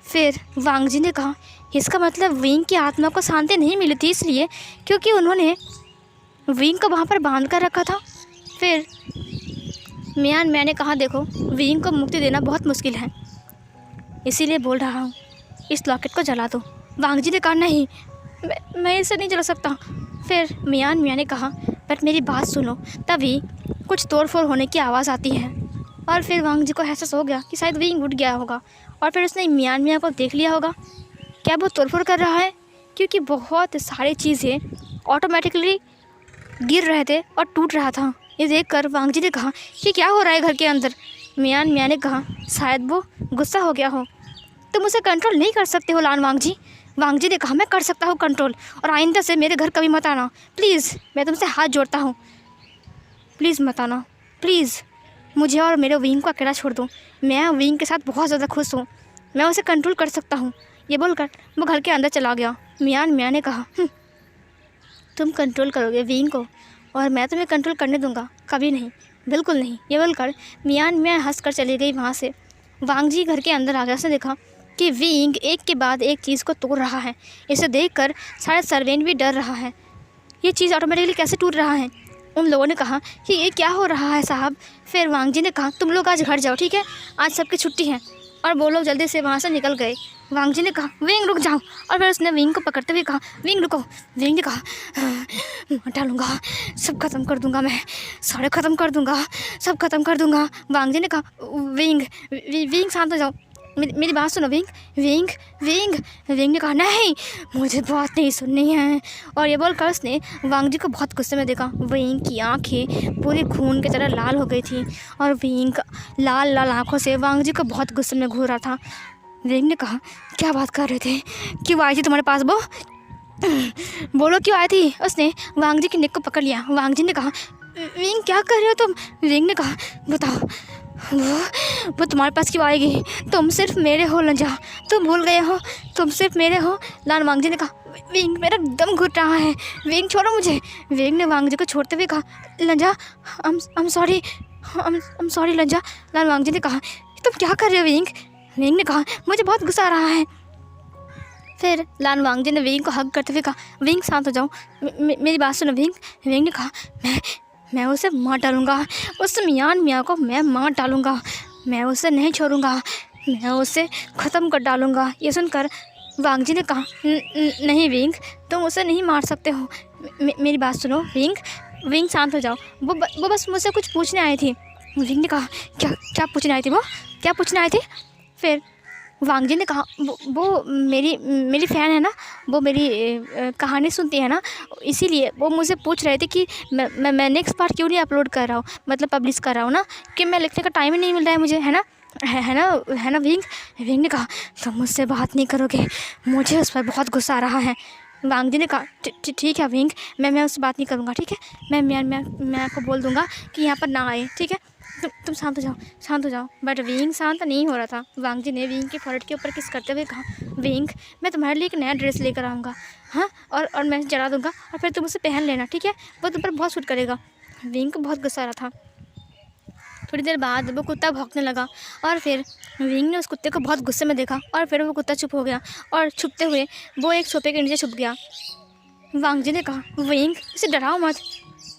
फिर वांग जी ने कहा, इसका मतलब विंग की आत्मा को शांति नहीं मिली थी इसलिए क्योंकि उन्होंने विंग को वहाँ पर बांध कर रखा था। फिर मैंने कहा, देखो विंग को मुक्ति देना बहुत मुश्किल है, इसीलिए बोल रहा हूँ, इस लॉकेट को जला दो। वांग जी ने कहा, नहीं मैं इसे नहीं जला सकता। फिर मियान मियाँ ने कहा, बट मेरी बात सुनो। तभी कुछ तोड़फोड़ होने की आवाज़ आती है और फिर वांग जी को एहसास हो गया कि शायद विंग उठ गया होगा, और फिर उसने मियान मियाँ को देख लिया होगा। क्या वो तोड़फोड़ कर रहा है? क्योंकि बहुत सारी चीज़ें ऑटोमेटिकली गिर रहे थे और टूट रहा था। ये देखकर वांग जी ने कहा कि क्या हो रहा है घर के अंदर? मियान मियाँ ने कहा, शायद वो गुस्सा हो गया हो, तुम उसे कंट्रोल नहीं कर सकते हो लान वांग जी। वांग जी ने कहा, मैं कर सकता हूँ कंट्रोल, और आइंदा से मेरे घर कभी मत आना प्लीज़, मैं तुमसे हाथ जोड़ता हूँ, प्लीज़ मत आना प्लीज़, मुझे और मेरे विंग को अकेला छोड़ दो, मैं विंग के साथ बहुत ज़्यादा खुश हूँ, मैं उसे कंट्रोल कर सकता हूँ। ये बोलकर वो घर के अंदर चला गया। मियान मियाँ ने कहा, तुम कंट्रोल करोगे विंग को और मैं तुम्हें कंट्रोल करने दूंगा? कभी नहीं, बिल्कुल नहीं। ये बोलकर मियान मियाँ हंस कर चली गई वहाँ से। वांग जी घर के अंदर आ गया। उसने देखा कि विंग एक के बाद एक चीज़ को तोड़ रहा है। इसे देखकर सारा सर्वेंट भी डर रहा है। ये चीज़ ऑटोमेटिकली कैसे टूट रहा है? उन लोगों ने कहा कि ये क्या हो रहा है साहब। फिर वांग जी ने कहा तुम लोग आज घर जाओ, ठीक है, आज सबकी छुट्टी है। और वो लोग जल्दी से वहाँ से निकल गए। वांग जी ने कहा विंग रुक जाओ, और फिर उसने विंग को पकड़ते हुए कहा विंग रुको। विंग ने कहा मार डालूंगा, सब खत्म कर दूंगा, मैं सारे ख़त्म कर दूंगा, सब खत्म कर दूंगा। वांग जी ने कहा विंग विंग शांत हो जाओ, मेरी बात सुनो विंग विंग विंग। विंग ने कहा नहीं, मुझे बात नहीं सुननी है। और ये बोलकर उसने वांग जी को बहुत गुस्से में देखा। विंग की आंखें पूरी खून की तरह लाल हो गई थी और विंग लाल लाल आंखों से वांग जी को बहुत गुस्से में घूर रहा था। विंग ने कहा क्या बात कर रहे थे, क्यों आई थी तुम्हारे पास वो? बोलो क्यों आई थी? उसने वांग जी की नेक को पकड़ लिया। वांग जी ने कहा विंग क्या कर रहे हो तुम? विंग ने कहा बताओ, वो तुम्हारे पास क्यों आएगी? तुम सिर्फ मेरे हो लंजा, तुम भूल गए हो तुम सिर्फ मेरे हो। लाल वांग जी ने कहा विंग मेरा दम घुट रहा है, विंग छोड़ो मुझे। विंग ने वांग जी को छोड़ते हुए कहा लंजा I'm सॉरी, I'm सॉरी लंजा। लाल वांग जी ने कहा तुम क्या कर रहे हो विंग? विंग ने कहा मुझे बहुत गुस्सा आ रहा है। फिर लाल वांग जी ने विंग को हग करते हुए कहा विंग शांत हो जाओ, मेरी बात सुनो विंग। विंग ने कहा मैं उसे मार डालूंगा, उस मियान मियाँ को मैं मार डालूंगा, मैं उसे नहीं छोड़ूंगा, मैं उसे ख़त्म कर डालूंगा। ये सुनकर वांग जी ने कहा नहीं विंग, तुम उसे नहीं मार सकते हो, मेरी बात सुनो विंग। विंग शांत हो जाओ, वो बस मुझसे कुछ पूछने आई थी। विंग ने कहा क्या पूछने आई थी? वो क्या पूछने आई थी? फिर वांग जी ने कहा वो मेरी फ़ैन है ना, वो मेरी कहानी सुनती है ना, इसीलिए वो मुझसे पूछ रहे थे कि मैं नेक्स्ट पार्ट क्यों नहीं अपलोड कर रहा हूँ, मतलब पब्लिश कर रहा हूँ ना, कि मैं लिखने का टाइम ही नहीं मिल रहा है मुझे, है ना, है ना विंग। विंग ने कहा तुम मुझसे बात नहीं करोगे, मुझे उस पर बहुत गुस्सा आ रहा है। वांग जी ने कहा ठीक है विंग, मैं उससे बात नहीं करूँगा, ठीक है, मैं आपको बोल दूँगा कि यहाँ पर ना आए, ठीक है, तुम शांत हो जाओ। बट विंग शांत नहीं हो रहा था। वांग जी ने विंग के फोrehead के ऊपर किस करते हुए कहा विंग मैं तुम्हारे लिए एक नया ड्रेस लेकर आऊँगा, हाँ, और मैं जला दूँगा और फिर तुम उसे पहन लेना, ठीक है, वो तुम पर बहुत सूट करेगा। विंग को बहुत गुस्सा आ रहा था। थोड़ी देर बाद वो कुत्ता भौंकने लगा और फिर विंग ने उस कुत्ते को बहुत गुस्से में देखा और फिर वो कुत्ता चुप हो गया और छुपते हुए वो एक सोफे के नीचे छुप गया। वांग जी ने कहा विंग इसे डराओ मत,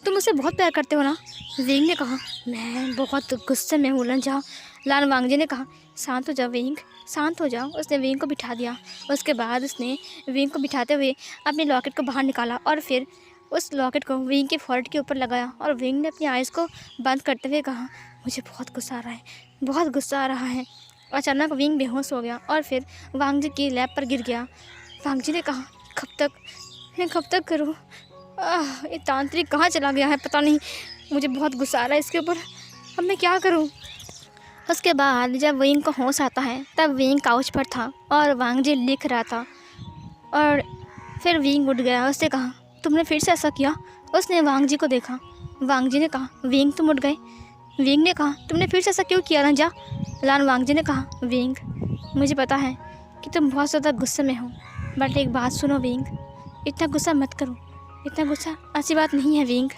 तुम उसे बहुत प्यार करते हो ना। विंग ने कहा मैं बहुत गुस्से में हूँ लंजा। लाल वांग जी ने कहा शांत हो जाओ विंग, शांत हो जाओ। उसने विंग को बिठा दिया। उसके बाद उसने विंग को बिठाते हुए अपने लॉकेट को बाहर निकाला और फिर उस लॉकेट को विंग के फोrehead के ऊपर लगाया और विंग ने अपनी आइज़ को बंद करते हुए कहा मुझे बहुत गुस्सा आ रहा है, बहुत गुस्सा आ रहा है। अचानक विंग बेहोश हो गया और फिर वांग जी की लैब पर गिर गया। वांग जी ने कहा कब तक करूँ, ये तांत्रिक कहाँ चला गया है पता नहीं, मुझे बहुत गुस्सा आ रहा है इसके ऊपर, अब मैं क्या करूँ। उसके बाद जब विंग को होश आता है तब विंग काउच पर था और वांग जी लिख रहा था और फिर विंग उठ गया। उसने कहा तुमने फिर से ऐसा किया। उसने वांग जी को देखा। वांग जी ने कहा विंग तुम उठ गए। विंग ने कहा तुमने फिर से ऐसा क्यों किया रंजा। लाल वांग जी ने कहा विंग मुझे पता है कि तुम बहुत ज़्यादा गुस्से में हो, बट एक बात सुनो विंग, इतना गुस्सा मत करो, इतना गुस्सा अच्छी बात नहीं है विंग।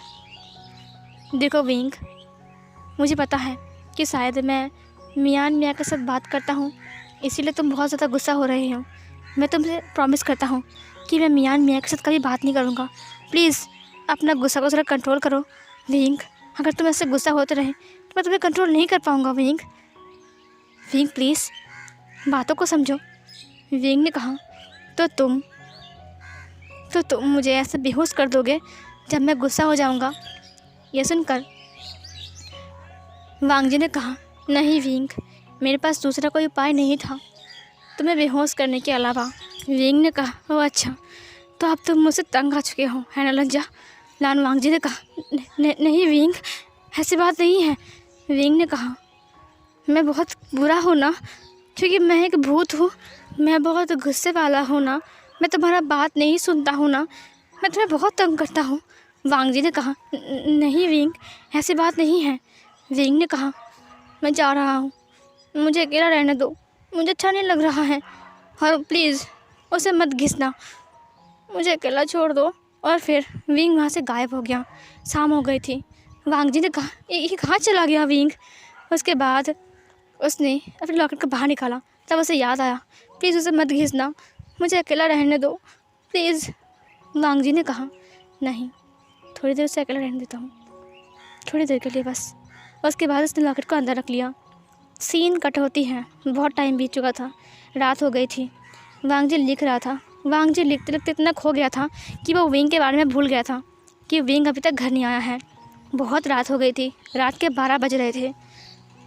देखो विंग मुझे पता है कि शायद मैं मियान मियाँ के साथ बात करता हूँ इसीलिए तुम बहुत ज़्यादा गुस्सा हो रहे हो। मैं तुमसे प्रॉमिस करता हूँ कि मैं मियान मियाँ के साथ कभी बात नहीं करूँगा। प्लीज़ अपना गुस्सा को थोड़ा कंट्रोल करो विंग, अगर तुम ऐसे गुस्सा होते रहे तो मैं तुम्हें कंट्रोल नहीं कर पाऊँगा विंग। विंग प्लीज़ बातों को समझो। विंग ने कहा तो तुम मुझे ऐसे बेहोश कर दोगे जब मैं गुस्सा हो जाऊँगा। यह सुनकर वांग जी ने कहा नहीं विंग, मेरे पास दूसरा कोई उपाय नहीं था तुम्हें बेहोश करने के अलावा। विंग ने कहा ओह अच्छा, तो अब तुम मुझसे तंग आ चुके हो है ना लज्जा। लाल वांग जी ने कहा नहीं विंग, ऐसी बात नहीं है। विंग ने कहा मैं बहुत बुरा हूँ ना, क्योंकि मैं एक भूत हूँ, मैं बहुत गुस्से वाला हूँ ना, मैं तुम्हारा बात नहीं सुनता हूँ ना, मैं तुम्हें बहुत तंग करता हूँ। वांग जी ने कहा नहीं विंग, ऐसी बात नहीं है। विंग ने कहा मैं जा रहा हूँ, मुझे अकेला रहने दो, मुझे अच्छा नहीं लग रहा है, और प्लीज़ उसे मत घिसना, मुझे अकेला छोड़ दो। और फिर विंग वहाँ से गायब हो गया। शाम हो गई थी। वांग जी ने कहा ये कहाँ चला गया विंग। उसके बाद उसने अपने लॉकर को बाहर निकाला। तब उसे याद आया, प्लीज़ उसे मत घिसना, मुझे अकेला रहने दो प्लीज़। वांग जी ने कहा नहीं, थोड़ी देर उसे अकेला रहने देता हूँ, थोड़ी देर के लिए बस। उसके बाद उसने लॉकेट को अंदर रख लिया। सीन कट होती है। बहुत टाइम बीत चुका था, रात हो गई थी। वांग जी लिख रहा था। वांग जी लिखते लिखते इतना खो गया था कि वो विंग के बारे में भूल गया था कि विंग अभी तक घर नहीं आया है। बहुत रात हो गई थी, रात के 12 बज रहे थे।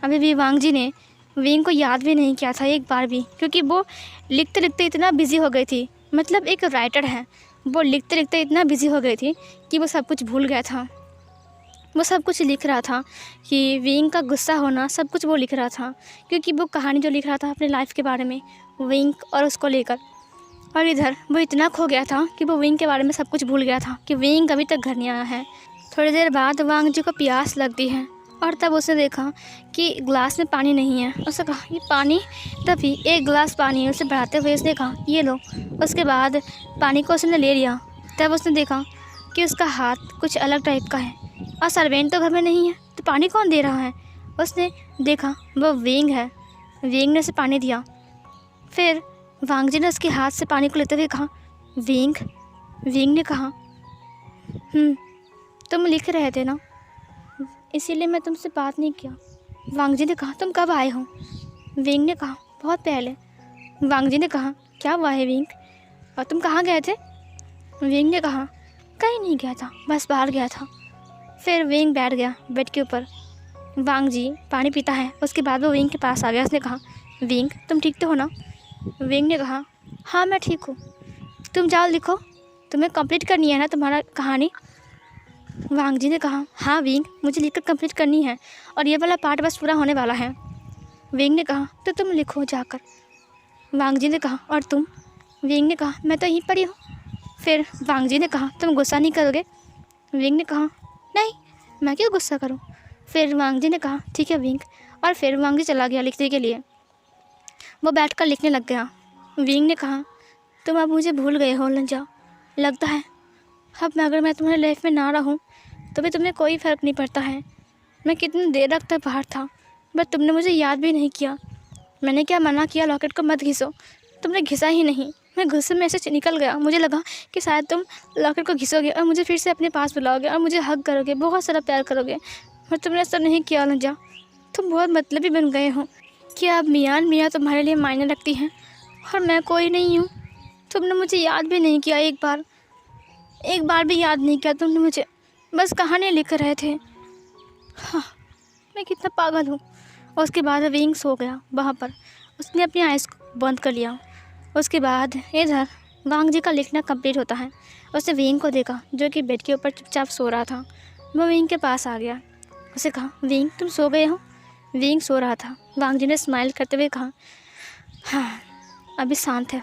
अभी भी वांग जी ने विंग को याद भी नहीं किया था एक बार भी, क्योंकि वो लिखते लिखते इतना बिजी हो गई थी। मतलब एक राइटर है, वो लिखते लिखते इतना बिजी हो गई थी कि वो सब कुछ भूल गया था। वो सब कुछ लिख रहा था कि विंग का गुस्सा होना, सब कुछ वो लिख रहा था, क्योंकि वो कहानी जो लिख रहा था अपने लाइफ के बारे में, विंग और उसको लेकर। और इधर वो इतना खो गया था कि वो विंग के बारे में सब कुछ भूल गया था कि विंग अभी तक घर नहीं आया है। थोड़ी देर बाद वांग जी को प्यास लगती है और तब उसने देखा कि ग्लास में पानी नहीं है। उसने कहा ये पानी, तभी एक गिलास पानी है। उसे बढ़ाते हुए उसने कहा ये लो। उसके बाद पानी को उसने ले लिया। तब उसने देखा कि उसका हाथ कुछ अलग टाइप का है और सर्वेंट तो घर में नहीं है, तो पानी कौन दे रहा है। उसने देखा वो विंग है। विंग ने उसे पानी दिया। फिर वांग जी ने उसके हाथ से पानी को लेते हुए कहा विंग। विंग ने कहा तुम लिख रहे थे ना, इसीलिए मैं तुमसे बात नहीं किया। वांग जी ने कहा तुम कब आए हो। विंग ने कहा बहुत पहले। वांग जी ने कहा क्या हुआ है विंग, और तुम कहाँ गए थे। विंग ने कहा कहीं नहीं गया था, बस बाहर गया था। फिर विंग बैठ गया बेड के ऊपर। वांग जी पानी पीता है। उसके बाद वो विंग के पास आ गया। उसने कहा विंग तुम ठीक तो हो ना। विंग ने कहा हाँ मैं ठीक हूँ, तुम जाओ लिखो, तुम्हें कंप्लीट करनी है ना तुम्हारा कहानी। वांग जी ने कहा हाँ विंग, मुझे लिखकर कंप्लीट करनी है और ये वाला पार्ट बस पूरा होने वाला है। विंग ने कहा तो तुम लिखो जाकर। वांग जी ने कहा और तुम। विंग ने कहा मैं तो यहीं पर ही हूँ। फिर वांग जी ने कहा तुम गुस्सा नहीं करोगे। विंग ने कहा नहीं, मैं क्यों गुस्सा करूँ। फिर वांग जी ने कहा ठीक है विंग, और फिर वांग जी चला गया लिखने के लिए। वो बैठकर लिखने लग गया। विंग ने कहा तुम अब मुझे भूल गए हो लंजा, लगता है अब अगर मैं तुम्हारी लाइफ में ना रहूं तो भी तुम्हें कोई फ़र्क नहीं पड़ता है। मैं कितनी देर तक बाहर था, बट तुमने मुझे याद भी नहीं किया। मैंने क्या मना किया लॉकेट को मत घिसो, तुमने घिसा ही नहीं। मैं गुस्से में ऐसे निकल गया, मुझे लगा कि शायद तुम लॉकेट को घिसोगे और मुझे फिर से अपने पास बुलाओगे और मुझे हग करोगे, बहुत सारा प्यार करोगे, पर तुमने ऐसा नहीं किया लंजा। तुम बहुत मतलबी बन गए हो कि अब मियाँ तुम्हारे लिए मायने रखती हैं और मैं कोई नहीं हूँ। तुमने मुझे याद भी नहीं किया, एक बार भी याद नहीं किया तुमने मुझे, बस कहानी लिख रहे थे। हाँ, मैं कितना पागल हूँ। उसके बाद विंग सो गया वहाँ पर। उसने अपनी आइज़ को बंद कर लिया। उसके बाद इधर वांग जी का लिखना कंप्लीट होता है। उसने विंग को देखा जो कि बेड के ऊपर चुपचाप सो रहा था। वो विंग के पास आ गया। उसे कहा विंग तुम सो गए हो। विंग सो रहा था। वांग जी ने स्माइल करते हुए कहा हाँ अभी शांत है,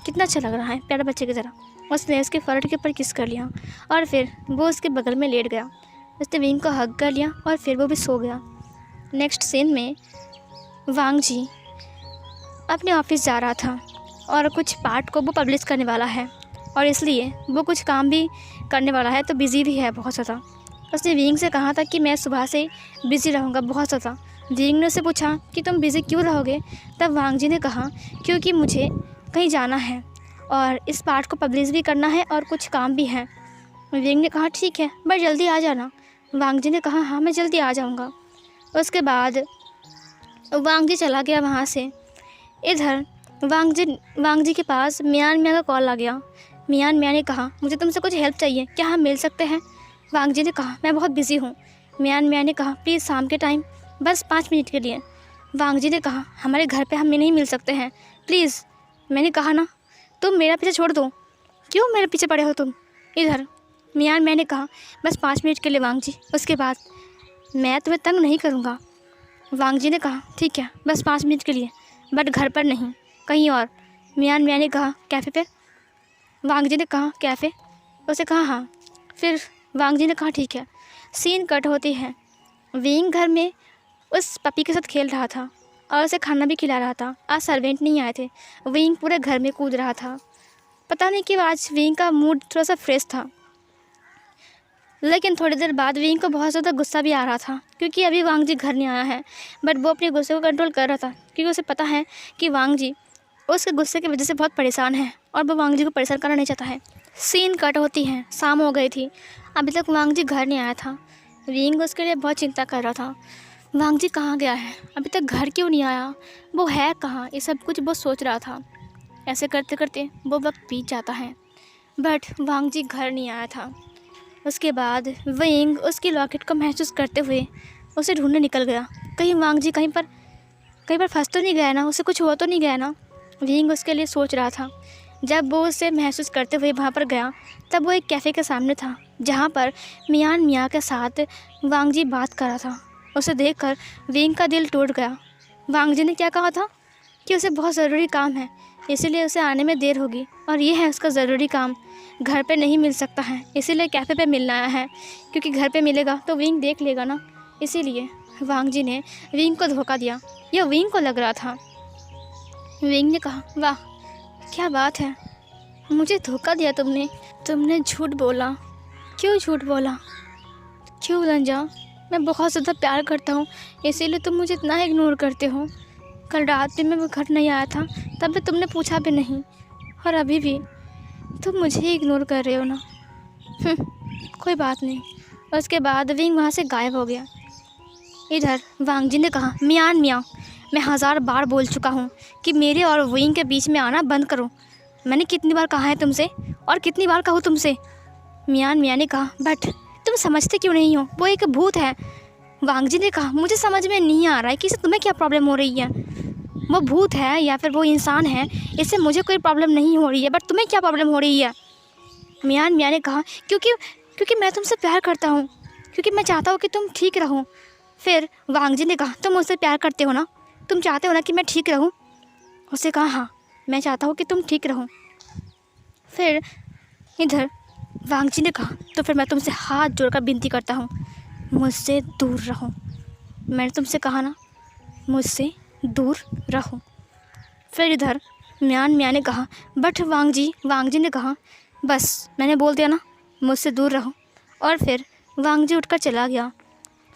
कितना अच्छा लग रहा है, प्यारे बच्चे की तरह। उसने उसके फर्ट के ऊपर किस कर लिया और फिर वो उसके बगल में लेट गया। उसने विंग को हग कर लिया और फिर वो भी सो गया। नेक्स्ट सीन में वांग जी अपने ऑफिस जा रहा था और कुछ पार्ट को वो पब्लिश करने वाला है और इसलिए वो कुछ काम भी करने वाला है, तो बिज़ी भी है बहुत ज़्यादा। उसने विंग से कहा था कि मैं सुबह से बिज़ी रहूँगा बहुत ज़्यादा। विंग ने उससे पूछा कि तुम बिज़ी क्यों रहोगे। तब वांग जी ने कहा क्योंकि मुझे कहीं जाना है और इस पार्ट को पब्लिश भी करना है और कुछ काम भी है। विंग ने कहा ठीक है, बस जल्दी आ जाना। वांग जी ने कहा हाँ मैं जल्दी आ जाऊँगा। उसके बाद वांग जी चला गया वहाँ से। इधर वांग जी के पास मियान मियाँ का कॉल आ गया। मियान मियाँ ने कहा मुझे तुमसे कुछ हेल्प चाहिए, क्या हम मिल सकते हैं। वांग जी ने कहा मैं बहुत बिज़ी हूँ। मियान मियाँ ने कहा प्लीज़ शाम के टाइम बस 5 मिनट के लिए। वांग जी ने कहा हमारे घर पे हम नहीं मिल सकते हैं प्लीज़। मैंने कहा ना तुम मेरा पीछे छोड़ दो, क्यों मेरे पीछे पड़े हो तुम। इधर मियान मैंने कहा बस 5 मिनट के लिए वांग जी, उसके बाद मैं तुम्हें तंग नहीं करूँगा। वांग जी ने कहा ठीक है बस 5 मिनट के लिए, बट घर पर नहीं, कहीं और। मियान मियाँ ने कहा कैफ़े पे। वांग जी ने कहा कैफ़े। उसे कहा हाँ। फिर वांग जी ने कहा ठीक है। सीन कट होती है। विंग घर में उस पपी के साथ खेल रहा था और उसे खाना भी खिला रहा था। आज सर्वेंट नहीं आए थे। विंग पूरे घर में कूद रहा था। पता नहीं क्यों आज विंग का मूड थोड़ा सा फ्रेश था। लेकिन थोड़ी देर बाद विंग को बहुत ज़्यादा गुस्सा भी आ रहा था क्योंकि अभी वांग जी घर नहीं आया है। बट वो अपने गुस्से को कंट्रोल कर रहा था क्योंकि उसे पता है कि वांग जी उसके गुस्से की वजह से बहुत परेशान है और वो वांग जी को परेशान करना नहीं चाहता है। सीन कट होती है, शाम हो गई थी, अभी तक वांग जी घर नहीं आया था। विंग उसके लिए बहुत चिंता कर रहा था, वांग जी कहाँ गया है, अभी तक घर क्यों नहीं आया, वो है कहाँ, ये सब कुछ वो सोच रहा था। ऐसे करते करते वो वक्त बीत जाता है बट वांग जी घर नहीं आया था। उसके बाद विंग उसकी लॉकेट को महसूस करते हुए उसे ढूंढने निकल गया। कहीं वांग जी कहीं पर फंस तो नहीं गया ना, उसे कुछ हुआ तो नहीं गया ना, विंग उसके लिए सोच रहा था। जब वो उसे महसूस करते हुए वहाँ पर गया तब वो एक कैफ़े के सामने था जहाँ पर मियान मियाँ के साथ वांग जी बात कर रहा था। उसे देखकर विंग का दिल टूट गया। वांग जी ने क्या कहा था कि उसे बहुत ज़रूरी काम है, इसीलिए उसे आने में देर होगी और ये है उसका ज़रूरी काम, घर पे नहीं मिल सकता है, इसीलिए कैफ़े पे मिलना आया है, क्योंकि घर पे मिलेगा तो विंग देख लेगा ना, इसीलिए वांग जी ने विंग को धोखा दिया। यह विंग को लग रहा था। विंग ने कहा, वाह क्या बात है, मुझे धोखा दिया तुमने झूठ बोला। क्यों झूठ बोला? क्यों लंजा? मैं बहुत ज़्यादा प्यार करता हूँ, इसीलिए तुम मुझे इतना इग्नोर करते हो। कल रात भी मैं घर नहीं आया था, तब भी तुमने पूछा भी नहीं, और अभी भी तुम मुझे ही इग्नोर कर रहे हो ना। कोई बात नहीं। उसके बाद विंग वहाँ से गायब हो गया। इधर वांग जी ने कहा, मियान मियाँ, मैं 1000 बार बोल चुका हूँ कि मेरे और विंग के बीच में आना बंद करो। मैंने कितनी बार कहा है तुमसे, और कितनी बार कहूँ तुमसे। मियान मियाँ ने कहा, बट तुम समझते क्यों नहीं हो, वो एक भूत है। वांग जी ने कहा, मुझे समझ में नहीं आ रहा है कि इससे तुम्हें क्या प्रॉब्लम हो रही है। वो भूत है या फिर वो इंसान है, इससे मुझे कोई प्रॉब्लम नहीं हो रही है, बट तुम्हें क्या प्रॉब्लम हो रही है। मियान मियाँ ने कहा, क्योंकि मैं तुमसे प्यार करता हूँ, क्योंकि मैं चाहता हूँ कि तुम ठीक रहो। फिर वांग जी ने कहा, तुम मुझसे प्यार करते हो ना, तुम चाहते हो ना कि मैं ठीक रहूँ। उससे कहा, हाँ मैं चाहता हूँ कि तुम ठीक रहो। फिर इधर वांग जी ने कहा, तो फिर मैं तुमसे हाथ जोड़कर विनती करता हूँ, मुझसे दूर रहो। मैंने तुमसे कहा ना, मुझसे दूर रहो। फिर इधर मियान मियाँ ने कहा, बट वांग जी ने कहा, बस मैंने बोल दिया ना, मुझसे दूर रहो। और फिर वांग जी उठकर चला गया।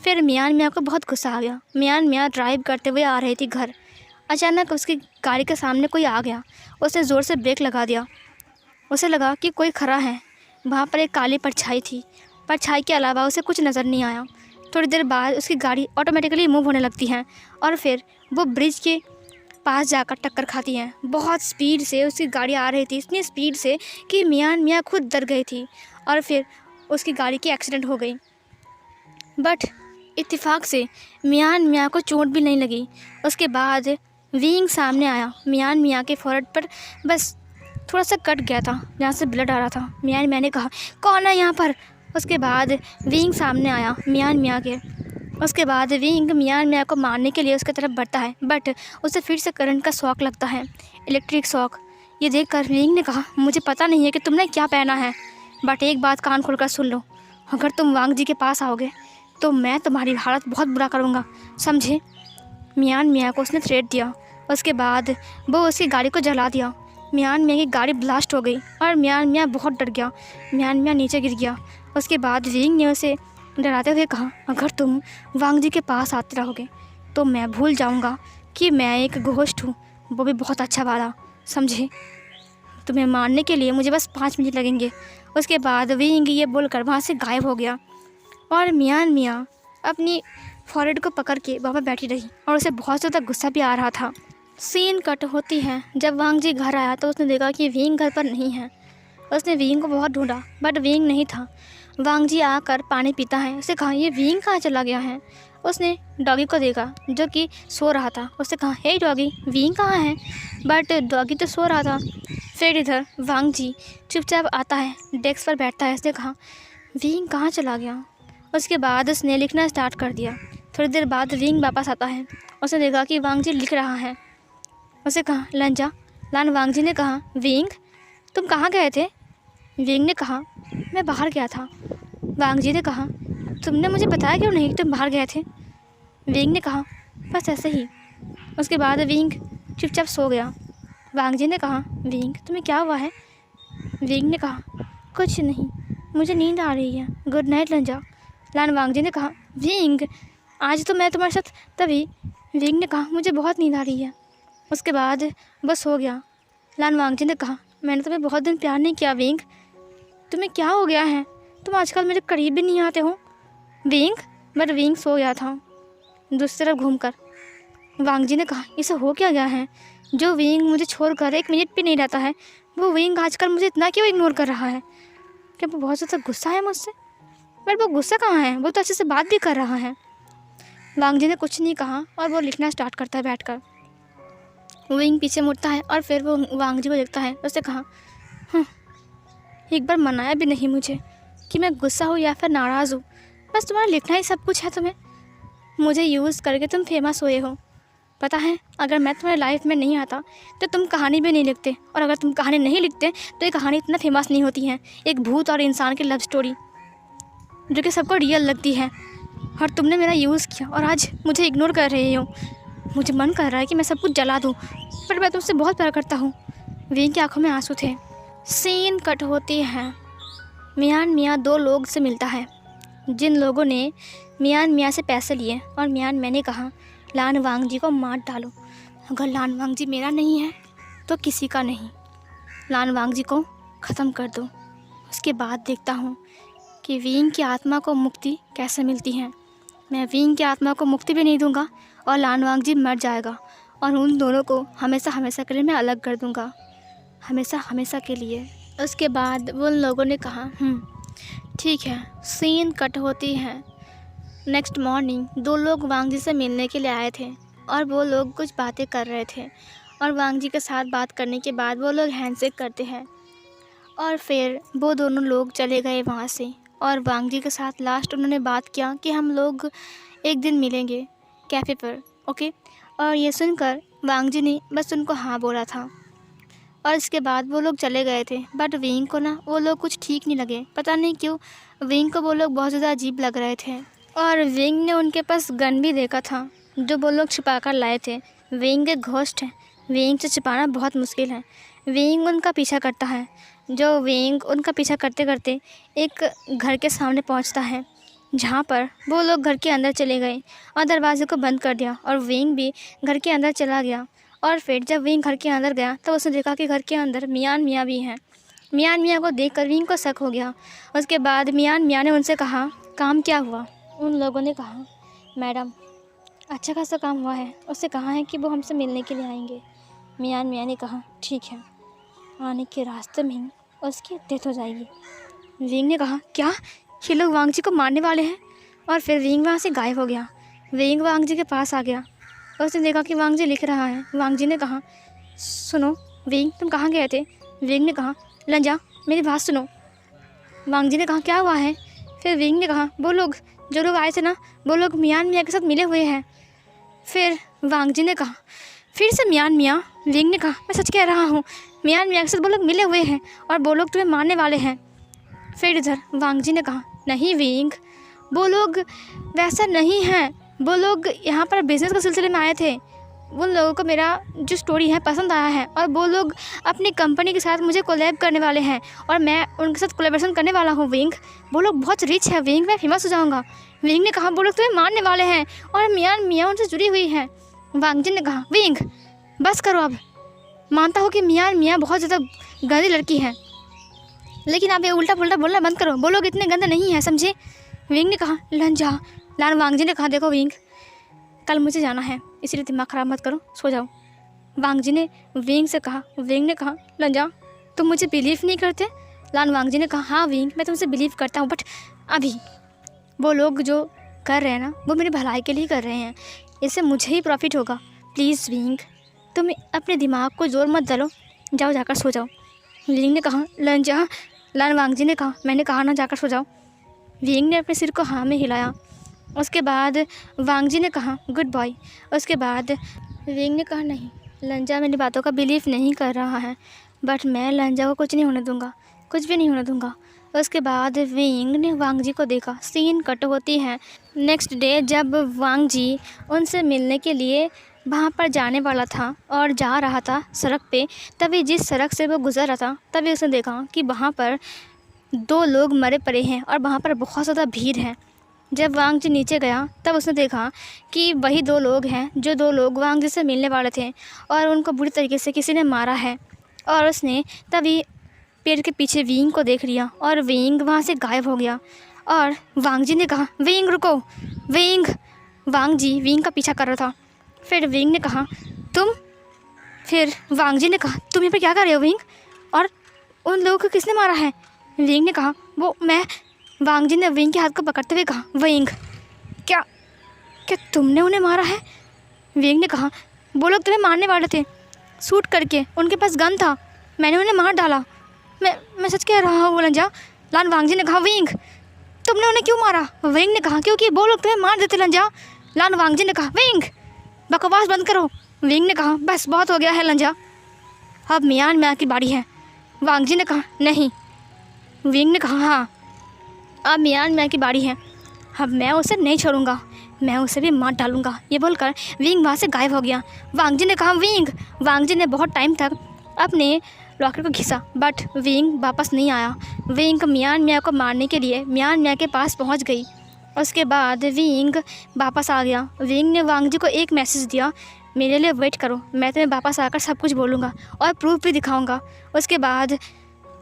फिर मियान मियाँ को बहुत गुस्सा आ गया। मियान मियाँ ड्राइव करते हुए आ रही थी घर। अचानक उसकी गाड़ी के सामने कोई आ गया। उसने ज़ोर से ब्रेक लगा दिया। उसे लगा कि कोई खड़ा है। वहाँ पर एक काली परछाई थी। परछाई के अलावा उसे कुछ नज़र नहीं आया। थोड़ी देर बाद उसकी गाड़ी ऑटोमेटिकली मूव होने लगती है और फिर वो ब्रिज के पास जाकर टक्कर खाती है। बहुत स्पीड से उसकी गाड़ी आ रही थी, इतनी स्पीड से कि मियान मियाँ खुद डर गई थी और फिर उसकी गाड़ी की एक्सीडेंट हो गई। बट इत्तेफाक से मियान मियाँ को चोट भी नहीं लगी। उसके बाद विंग सामने आया। मियान मियाँ के फोrehead पर बस थोड़ा सा कट गया था जहाँ से ब्लड आ रहा था। मियान मियाँ ने कहा, कौन है यहाँ पर? उसके बाद विंग सामने आया मियान मियाँ के। उसके बाद विंग मियान मियाँ को मारने के लिए उसकी तरफ बढ़ता है, बट उसे फिर से करंट का शॉक लगता है, इलेक्ट्रिक शॉक। ये देखकर विंग ने कहा, मुझे पता नहीं है कि तुमने क्या पहना है, बट एक बात कान खोलकर सुन लो, अगर तुम वांग जी के पास आओगे तो मैं तुम्हारी हालत बहुत बुरा करूँगा, समझे? मियान मियाँ को उसने थ्रेट दिया। उसके बाद वो उसकी गाड़ी को जला दिया। मियान मियाँ की गाड़ी ब्लास्ट हो गई और मियान मियाँ बहुत डर गया। मियान मियाँ नीचे गिर गया। उसके बाद विंग ने उसे डराते हुए कहा, अगर तुम वांग जी के पास आते रहोगे तो मैं भूल जाऊँगा कि मैं एक घोस्ट हूँ, वो भी बहुत अच्छा वाला, समझे? तुम्हें मारने के लिए मुझे बस 5 मिनट लगेंगे। उसके बाद विंग ये बोलकर वहाँ से गायब हो गया और मियान मियाँ अपनी फॉरहेड को पकड़ के वहाँ पर बैठी रही और उसे बहुत ज़्यादा गुस्सा भी आ रहा था। सीन कट होती है। जब वांग जी घर आया तो उसने देखा कि विंग घर पर नहीं है। उसने विंग को बहुत ढूंढा बट विंग नहीं था। वांग जी आकर पानी पीता है। उसे कहा, ये विंग कहाँ चला गया है? उसने डॉगी को देखा जो कि सो रहा था। उससे कहा, हे डॉगी, विंग कहाँ है? बट डॉगी तो सो रहा था। फिर इधर वांग जी चुपचाप आता है, डेस्क पर बैठता है। उसने कहा, विंग कहाँ चला गया? उसके बाद उसने लिखना स्टार्ट कर दिया। थोड़ी देर बाद विंग वापस आता है। उसने देखा कि वांग जी लिख रहा है। उसे कहा, लंजा लान। वांग जी ने कहा, विंग तुम कहाँ गए थे? विंग ने कहा, मैं बाहर गया था। वांग जी ने कहा, तुमने मुझे बताया क्यों नहीं कि तुम बाहर गए थे? विंग ने कहा, बस ऐसे ही। उसके बाद विंग चुपचाप सो गया। वांग जी ने कहा, विंग तुम्हें क्या हुआ है? विंग ने कहा, कुछ नहीं, मुझे नींद आ रही है, गुड नाइट लंजा। लान वांगजी ने कहा, विंग आज तो मैं तुम्हारे साथ तभी। विंग ने कहा, मुझे बहुत नींद आ रही है। उसके बाद बस हो गया। लान वांगजी ने कहा, मैंने तुम्हें बहुत दिन प्यार नहीं किया विंग, तुम्हें क्या हो गया है, तुम आजकल मेरे करीब भी नहीं आते हो विंग। बट विंग सो गया था दूसरी तरफ घूमकर। वांगजी ने कहा, इसे हो क्या गया है, जो विंग मुझे छोड़कर एक मिनट भी नहीं रहता है, वो विंग आजकल मुझे इतना क्यों इग्नोर कर रहा है? क्या वो बहुत ज़्यादा गुस्सा है मुझसे? बट वो गुस्सा कहाँ है, वो तो अच्छे से बात भी कर रहा है। वांगजी ने कुछ नहीं कहा और वो लिखना स्टार्ट करता है बैठकर। विंग पीछे मुड़ता है और फिर वो वांगजी को देखता है। उसने कहा, एक बार मनाया भी नहीं मुझे कि मैं गुस्सा हूँ या फिर नाराज़ हूँ, बस तुम्हारा लिखना ही सब कुछ है। तुम्हें मुझे यूज़ करके तुम फेमस हुए हो। पता है, अगर मैं तुम्हारी लाइफ में नहीं आता तो तुम कहानी भी नहीं लिखते, और अगर तुम कहानी नहीं लिखते तो ये कहानी इतना फेमस नहीं होती है। एक भूत और इंसान की लव स्टोरी जो कि सबको रियल लगती है, और तुमने मेरा यूज़ किया और आज मुझे इग्नोर कर रहे हो। मुझे मन कर रहा है कि मैं सब कुछ जला दूँ, पर मैं तुमसे बहुत प्यार करता हूँ। विंग की आंखों में आंसू थे। सीन कट होती है। मियान मियाँ दो लोग से मिलता है जिन लोगों ने मियान मियाँ से पैसे लिए, और मियान मैंने कहा, लान वांगजी को मार डालो। अगर लान वांगजी मेरा नहीं है तो किसी का नहीं। लान वांगजी को ख़त्म कर दो। उसके बाद देखता हूँ कि विंग की आत्मा को मुक्ति कैसे मिलती है। मैं विंग की आत्मा को मुक्ति भी नहीं दूंगा और लान वांगजी मर जाएगा, और उन दोनों को हमेशा हमेशा के लिए मैं अलग कर दूंगा, हमेशा हमेशा के लिए। उसके बाद उन लोगों ने कहा, ठीक है। सीन कट होती है। नेक्स्ट मॉर्निंग दो लोग वांगजी से मिलने के लिए आए थे, और वो लोग कुछ बातें कर रहे थे, और वांगजी के साथ बात करने के बाद वो लोग हैंडशेक करते हैं, और फिर वो दोनों लोग चले गए वहाँ से। और वांगजी के साथ लास्ट उन्होंने बात किया कि हम लोग एक दिन मिलेंगे कैफ़े पर, ओके। और ये सुनकर वांगजी ने बस उनको हाँ बोला था, और इसके बाद वो लोग चले गए थे। बट विंग को ना वो लोग कुछ ठीक नहीं लगे, पता नहीं क्यों विंग को वो लोग बहुत ज़्यादा अजीब लग रहे थे। और विंग ने उनके पास गन भी देखा था जो वो लोग छिपा कर लाए थे। विंग एक घोस्ट है, विंग से छिपाना बहुत मुश्किल है। विंग उनका पीछा करता है, जो विंग उनका पीछा करते करते एक घर के सामने पहुंचता है, जहां पर वो लोग घर के अंदर चले गए और दरवाजे को बंद कर दिया, और विंग भी घर के अंदर चला गया। और फिर जब विंग घर के अंदर गया तब उसने देखा कि घर के अंदर मियान मियाँ भी हैं। मियान मियाँ को देखकर विंग को शक हो गया। उसके बाद मियान मियाँ ने उनसे कहा, काम क्या हुआ? उन लोगों ने कहा, मैडम अच्छा खासा काम हुआ है, उससे कहा है कि वो हमसे मिलने के लिए आएंगे। मियान मियाँ ने कहा, ठीक है। आने के रास्ते में ही उसकी डेथ हो जाएगी। विंग ने कहा, क्या ये लोग वांगजी को मारने वाले हैं? और फिर विंग वहाँ से गायब हो गया। विंग वांगजी के पास आ गया, उसने देखा कि वांगजी लिख रहा है। वांगजी ने कहा, सुनो विंग, तुम कहाँ गए थे? विंग ने कहा, लंजा मेरी बात सुनो। वांगजी ने कहा, क्या हुआ है? फिर विंग ने कहा, वो लोग जो लोग आए थे ना, वो लोग मियान मियाँ के साथ मिले हुए हैं। फिर वांगजी ने कहा, फिर से मियान मियाँ? विंग ने कहा, मैं सच कह रहा हूँ, मियान मियाँ के साथ वो लोग मिले हुए हैं और वो लोग तुम्हें मारने वाले हैं। फिर इधर वांगजी ने कहा, नहीं विंग, वो लोग वैसा नहीं हैं, वो लोग यहाँ पर बिज़नेस के सिलसिले में आए थे। उन लोगों को मेरा जो स्टोरी है पसंद आया है, और वो लोग अपनी कंपनी के साथ मुझे कोलैब करने वाले हैं, और मैं उनके साथ कोलैबोरेशन करने वाला हूँ विंग। वो लोग बहुत रिच है विंग, मैं फेमस हो जाऊँगा। विंग ने कहा, वो लोग तुम्हें मारने वाले हैं और मियान मियाँ उनसे जुड़ी हुई हैं। वांगजी ने कहा, विंग बस करो अब, मानता हूँ कि मियान मियाँ बहुत ज़्यादा गंदी लड़की है, लेकिन आप ये उल्टा पुल्टा बोलना बंद करो, वो लोग इतने गंदे नहीं हैं, समझे? विंग ने कहा, लंजा। लान वांगजी ने कहा, देखो विंग, कल मुझे जाना है, इसलिए दिमाग ख़राब मत करो, सो जाओ। वांगजी ने विंग से कहा। विंग ने कहा, लंजा तुम मुझे बिलीव नहीं करते? लान वांगजी ने कहा, हाँ विंग, मैं तुमसे बिलीव करता हूँ, बट अभी वो लोग जो कर रहे हैं ना, वो मेरी भलाई के लिए कर रहे हैं, इससे मुझे ही प्रॉफिट होगा। प्लीज़ विंग, तुम अपने दिमाग को ज़ोर मत डालो, जाओ जाकर सो जाओ। विंग ने कहा, लंजा। लान वांगजी ने कहा, मैंने कहा ना जाकर सो जाओ। विंग ने अपने सिर को हाँ में हिलाया। उसके बाद वांगजी ने कहा, गुड बॉय। उसके बाद विंग ने कहा, नहीं, लंजा मेरी बातों का बिलीव नहीं कर रहा है, बट मैं लंजा को कुछ नहीं होने दूंगा, कुछ भी नहीं होने दूंगा। उसके बाद विंग ने वांगजी को देखा। सीन कट होती है। नेक्स्ट डे जब वांगजी उनसे मिलने के लिए वहाँ पर जाने वाला था और जा रहा था सड़क पे, तभी जिस सड़क से वो गुजर रहा था, तभी उसने देखा कि वहाँ पर 2 लोग मरे पड़े हैं और वहाँ पर बहुत ज़्यादा भीड़ है। जब वांग जी नीचे गया तब उसने देखा कि वही 2 लोग हैं जो 2 लोग वांग जी से मिलने वाले थे और उनको बुरी तरीके से किसी ने मारा है। और उसने तभी पेड़ के पीछे विंग को देख लिया और विंग वहाँ से गायब हो गया। और वांग जी ने कहा, विंग रुको, विंग। वांग जी विंग का पीछा कर रहा था। फिर विंग ने कहा, तुम। फिर वांग जी ने कहा, तुम यहाँ पर क्या कर रहे हो विंग, और उन लोगों को किसने मारा है? विंग ने कहा, वो मैं। वांग जी ने विंग के हाथ को पकड़ते हुए कहा, विंग, क्या क्या तुमने उन्हें मारा है? विंग ने कहा, वो लोग तुम्हें मारने वाले थे शूट करके, उनके पास गन था, मैंने उन्हें मार डाला। मैं सच कह रहा हूँ लंजा। लान वांग जी ने कहा, विंग, तुमने उन्हें क्यों मारा? विंग ने कहा, क्योंकि वो लोग तुम्हें मार देते लंजा। लान वांग जी ने कहा, विंग, बकवास बंद करो। विंग ने कहा, बस बहुत हो गया है लंजा, अब मियान मियाँ की बारी है। वांग जी ने कहा, नहीं। विंग ने कहा, हाँ, अब मियान मियाँ की बारी है, अब मैं उसे नहीं छोड़ूंगा, मैं उसे भी मार डालूंगा। ये बोलकर विंग वहाँ से गायब हो गया। वांग जी ने कहा, विंग। वांग जी ने बहुत टाइम तक अपने लॉकर को घिसा बट विंग वापस नहीं आया। विंग मियान मियाँ को मारने के लिए मियान मियाँ के पास पहुँच गई। उसके बाद विंग वापस आ गया। विंग ने वांग जी को एक मैसेज दिया, मेरे लिए वेट करो, मैं तुम्हें वापस आकर सब कुछ बोलूँगा और प्रूफ भी दिखाऊँगा। उसके बाद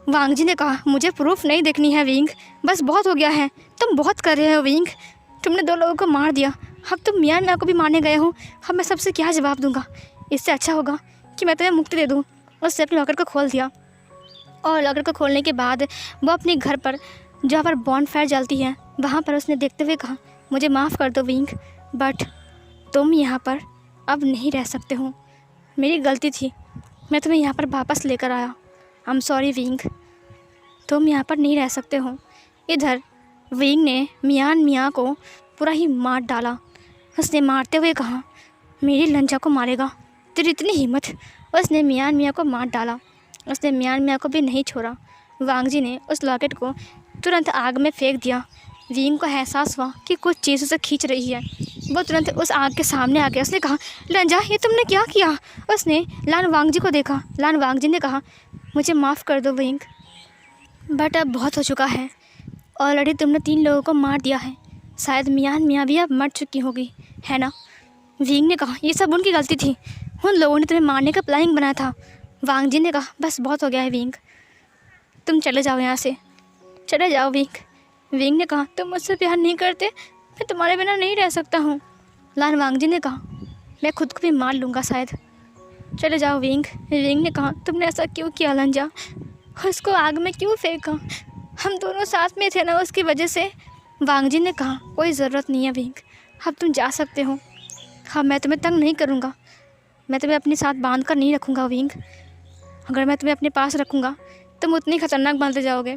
वांग जी ने कहा, मुझे प्रूफ नहीं देखनी है विंग, बस बहुत हो गया है, तुम बहुत कर रहे हो विंग, तुमने 2 लोगों को मार दिया, अब तुम मियान मियाँ को भी मारने गए हो, अब मैं सबसे क्या जवाब दूंगा? इससे अच्छा होगा कि मैं तुम्हें मुक्ति दे दूँ। उसने अपने लॉकर को खोल दिया और लॉकर को खोलने के बाद वो अपने घर पर जहाँ पर बॉन्ड फायर जलती है वहाँ पर उसने देखते हुए कहा, मुझे माफ़ कर दो विंग, बट तुम यहाँ पर अब नहीं रह सकते हो, मेरी गलती थी, मैं तुम्हें यहाँ पर वापस लेकर आया, आई एम सॉरी विंग, तुम यहाँ पर नहीं रह सकते हो। इधर विंग ने मियान मियाँ को पूरा ही मार डाला। उसने मारते हुए कहा, मेरी लंजा को मारेगा, तेरी इतनी हिम्मत? उसने मियान मियाँ को मार डाला। उसने मियान मियाँ को भी नहीं छोड़ा। वांग जी ने उस लॉकेट को तुरंत आग में फेंक दिया। विंग को एहसास हुआ कि कुछ चीज़ उसे खींच रही है। वो तुरंत उस आग के सामने आ गया। उसने कहा, लंजा, ये तुमने क्या किया? उसने लान वांग जी को देखा। लान वांग जी ने कहा, मुझे माफ़ कर दो विंग, बट अब बहुत हो चुका है, ऑलरेडी तुमने 3 लोगों को मार दिया है, शायद मियान मियाँ भी अब मर चुकी होगी, है ना? विंग ने कहा, ये सब उनकी गलती थी, उन लोगों ने तुम्हें मारने का प्लानिंग बनाया था। वांग जी ने कहा, बस बहुत हो गया है विंग, तुम चले जाओ यहाँ से, चले जाओ विंग। विंग ने कहा, तुम मुझसे प्यार नहीं करते, मैं तुम्हारे बिना नहीं रह सकता हूँ। लान वांग जी ने कहा, मैं खुद को भी मार लूँगा शायद, चले जाओ विंग। विंग ने कहा, तुमने ऐसा क्यों किया लंजा, उसको आग में क्यों फेंका? हम दोनों साथ में थे ना, उसकी वजह से। वांग जी ने कहा, कोई ज़रूरत नहीं है विंग, अब तुम जा सकते हो, हाँ, मैं तुम्हें तंग नहीं करूँगा, मैं तुम्हें अपने साथ बांध कर नहीं रखूँगा विंग, अगर मैं तुम्हें अपने पास रखूँगा तुम उतनी खतरनाक बनते जाओगे,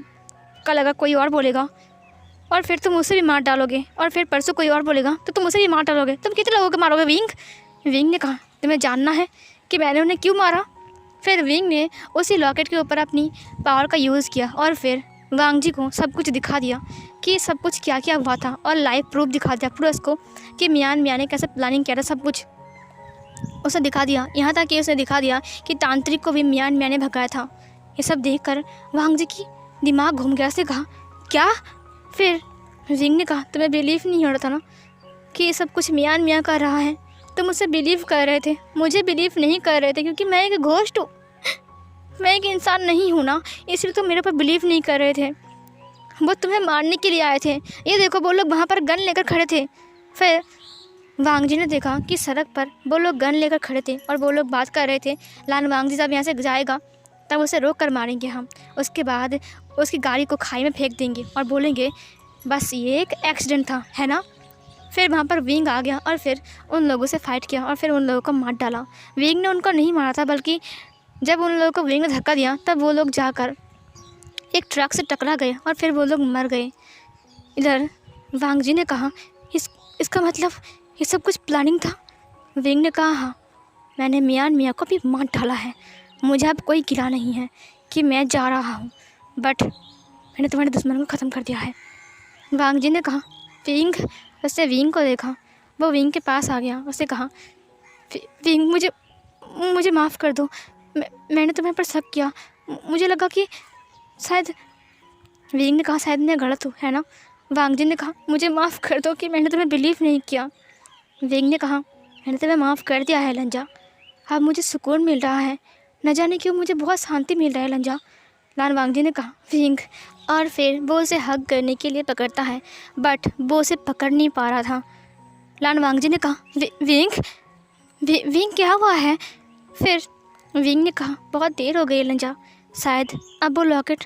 कल अगर कोई और बोलेगा और फिर तुम उसे भी मार डालोगे, और फिर परसों कोई और बोलेगा तो तुम उसे भी मार डालोगे, तुम कितने लोगों को मारोगे विंग? विंग ने कहा, तुम्हें जानना है कि मैंने उन्हें क्यों मारा? फिर विंग ने उसी लॉकेट के ऊपर अपनी पावर का यूज़ किया और फिर वांग जी को सब कुछ दिखा दिया कि सब कुछ क्या क्या हुआ था, और लाइव प्रूफ दिखा दिया पूरा उसको कि मियान मियाँ ने कैसे प्लानिंग किया था, सब कुछ उसे दिखा दिया। यहाँ तक कि उसे दिखा दिया कि तांत्रिक को भी मियान मियाँ ने भगाया था। ये सब देखकर वांग जी की दिमाग घूम गया। उसने कहा, क्या? फिर विंग ने कहा, तुम्हें बिलीव नहीं हो रहा था ना कि ये सब कुछ मियान मियाँ कर रहा है, तुम मुझसे बिलीव कर रहे थे, मुझे बिलीव नहीं कर रहे थे क्योंकि मैं एक घोस्ट हूँ, मैं एक इंसान नहीं हूँ ना, इसलिए तुम मेरे पर बिलीव नहीं कर रहे थे। वो तुम्हें मारने के लिए आए थे, ये देखो वो लोग वहाँ पर गन लेकर खड़े थे। फिर वांग जी ने देखा कि सड़क पर वो लोग गन लेकर खड़े थे और वो लोग बात कर रहे थे, लान वांग जी जब यहाँ से जाएगा तब उसे रोक कर मारेंगे हम, उसके बाद उसकी गाड़ी को खाई में फेंक देंगे और बोलेंगे बस ये एक एक्सीडेंट था, है ना? फिर वहाँ पर विंग आ गया और फिर उन लोगों से फाइट किया और फिर उन लोगों को मार डाला। विंग ने उनको नहीं मारा था, बल्कि जब उन लोगों को विंग ने धक्का दिया तब वो लोग जाकर एक ट्रक से टकरा गए और फिर वो लोग मर गए। इधर वांग जी ने कहा, इसका मतलब ये सब कुछ प्लानिंग था? विंग ने कहा, हाँ, मैंने मियान मियाँ को भी मार डाला है, मुझे अब कोई गिला नहीं है कि मैं जा रहा हूँ, बट मैंने तुम्हारे दुश्मन को ख़त्म कर दिया है। वांग जी ने कहा, विंग। उसने विंग को देखा, वो विंग के पास आ गया। उसने कहा, विंग, मुझे माफ़ कर दो, मैंने तुम्हें पर शक किया, मुझे लगा कि शायद विंग ने कहा शायद मैं गलत हूँ, है ना। वांग जी ने कहा मुझे माफ़ कर दो कि मैंने तुम्हें बिलीव नहीं किया। विंग ने कहा मैंने तुम्हें माफ़ कर दिया है लंजा, अब मुझे सुकून मिल रहा है, न जाने क्यों मुझे बहुत शांति मिल रहा है लंजा। लान वांग जी ने कहा विंग, और फिर वो उसे हग करने के लिए पकड़ता है, बट वो उसे पकड़ नहीं पा रहा था। लान वांग जी ने कहा विंग, विंग क्या हुआ है। फिर विंग ने कहा बहुत देर हो गई लंजा, शायद अब वो लॉकेट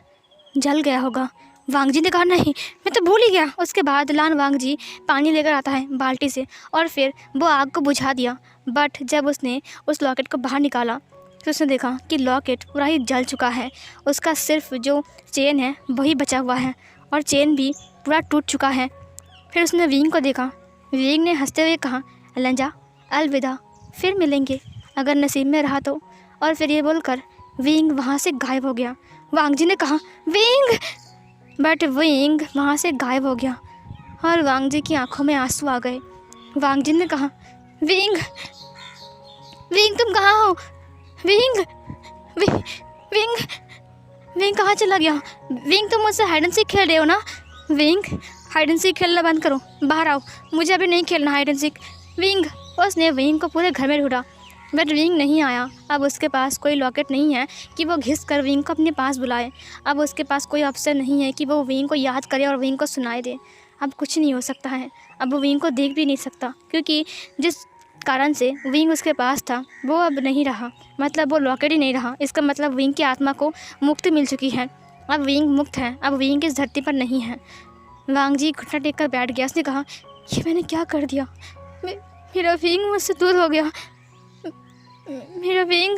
जल गया होगा। वांग जी ने कहा नहीं, मैं तो भूल ही गया। उसके बाद लान वांग जी पानी लेकर आता है बाल्टी से, और फिर वो आग को बुझा दिया। बट जब उसने उस लॉकेट को बाहर निकाला तो उसने देखा कि लॉकेट पूरा ही जल चुका है। उसका सिर्फ जो चेन है वही बचा हुआ है, और चेन भी पूरा टूट चुका है। फिर उसने विंग को देखा। विंग ने हंसते हुए कहा लंजा अलविदा, फिर मिलेंगे अगर नसीब में रहा तो। और फिर ये बोलकर विंग वहाँ से गायब हो गया। वांग जी ने कहा विंग, बट विंग वहाँ से गायब हो गया और वांग जी की आंखों में आंसू आ गए। वांग जी ने कहा विंग, विंग तुम कहाँ हो। विंग, विंग, विंग, विंग कहाँ चला गया। विंग तुम मुझसे हाइड एंड सीक खेल रहे हो ना। विंग हाइड एंड सीक खेलना बंद करो, बाहर आओ, मुझे अभी नहीं खेलना हाइड एंड सीक। विंग, उसने विंग को पूरे घर में ढूंढा, बट विंग नहीं आया। अब उसके पास कोई लॉकेट नहीं है कि वो घिस कर विंग को अपने पास बुलाए। अब उसके पास कोई ऑप्शन नहीं है कि वो विंग को याद करे और विंग को सुनाई दे। अब कुछ नहीं हो सकता है। अब वो विंग को देख भी नहीं सकता, क्योंकि जिस कारण से विंग उसके पास था वो अब नहीं रहा, मतलब वो लॉकेट ही नहीं रहा। इसका मतलब विंग की आत्मा को मुक्ति मिल चुकी है। अब विंग मुक्त है, अब विंग इस धरती पर नहीं है। वांग जी घुटना टेक कर बैठ गया। उसने कहा ये मैंने क्या कर दिया, मेरा विंग मुझसे दूर हो गया, मेरा विंग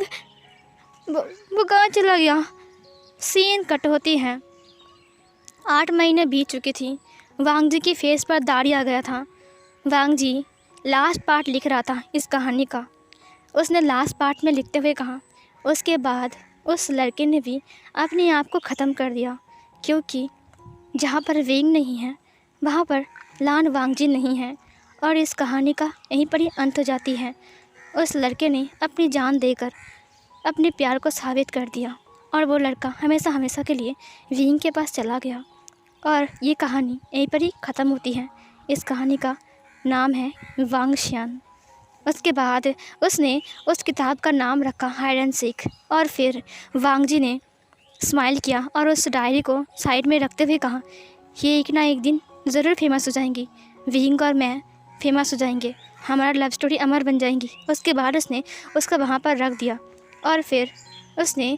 वो कहाँ चला गया। सीन कट होती है। 8 महीने बीत चुकी थी। वांग जी की फेस पर दाढ़ी आ गया था। वांग जी लास्ट पार्ट लिख रहा था इस कहानी का। उसने लास्ट पार्ट में लिखते हुए कहा उसके बाद उस लड़के ने भी अपने आप को ख़त्म कर दिया, क्योंकि जहाँ पर विंग नहीं है वहाँ पर लान वांग जी नहीं है। और इस कहानी का यहीं पर ही अंत हो जाती है। उस लड़के ने अपनी जान देकर अपने प्यार को साबित कर दिया, और वो लड़का हमेशा हमेशा के लिए विंग के पास चला गया। और ये कहानी यहीं पर ही ख़त्म होती है। इस कहानी का नाम है वांग शियान। उसके बाद उसने उस किताब का नाम रखा हाइड एंड सीक। और फिर वांग जी ने स्माइल किया और उस डायरी को साइड में रखते हुए कहा ये एक ना एक दिन ज़रूर फेमस हो जाएंगी, विंग और मैं फेमस हो जाएंगे, हमारा लव स्टोरी अमर बन जाएंगी। उसके बाद उसने उसका वहाँ पर रख दिया, और फिर उसने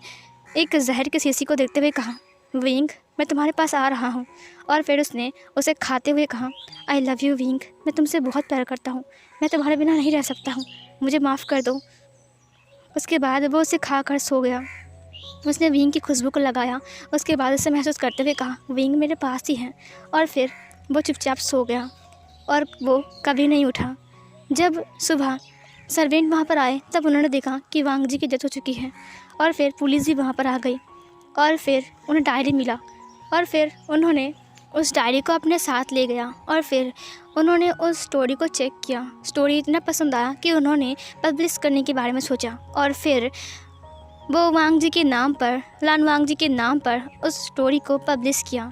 एक जहर के शीशी को देखते हुए कहा विंग मैं तुम्हारे पास आ रहा हूँ। और फिर उसने उसे खाते हुए कहा आई लव यू विंग, मैं तुमसे बहुत प्यार करता हूँ, मैं तुम्हारे बिना नहीं रह सकता हूँ, मुझे माफ़ कर दो। उसके बाद वो उसे खा कर सो गया। उसने विंग की खुशबू को लगाया। उसके बाद उसे महसूस करते हुए कहा विंग मेरे पास ही है। और फिर वो चुपचाप सो गया और वो कभी नहीं उठा। जब सुबह सर्वेंट वहाँ पर आए तब उन्होंने देखा कि वांग जी की डेथ हो चुकी है। और फिर पुलिस भी वहाँ पर आ गई, और फिर उन्हें डायरी मिला, और फिर उन्होंने उस डायरी को अपने साथ ले गया। और फिर उन्होंने उस स्टोरी को चेक किया। स्टोरी इतना पसंद आया कि उन्होंने पब्लिश करने के बारे में सोचा, और फिर वो वांग जी के नाम पर, लान वांग जी के नाम पर उस स्टोरी को पब्लिश किया।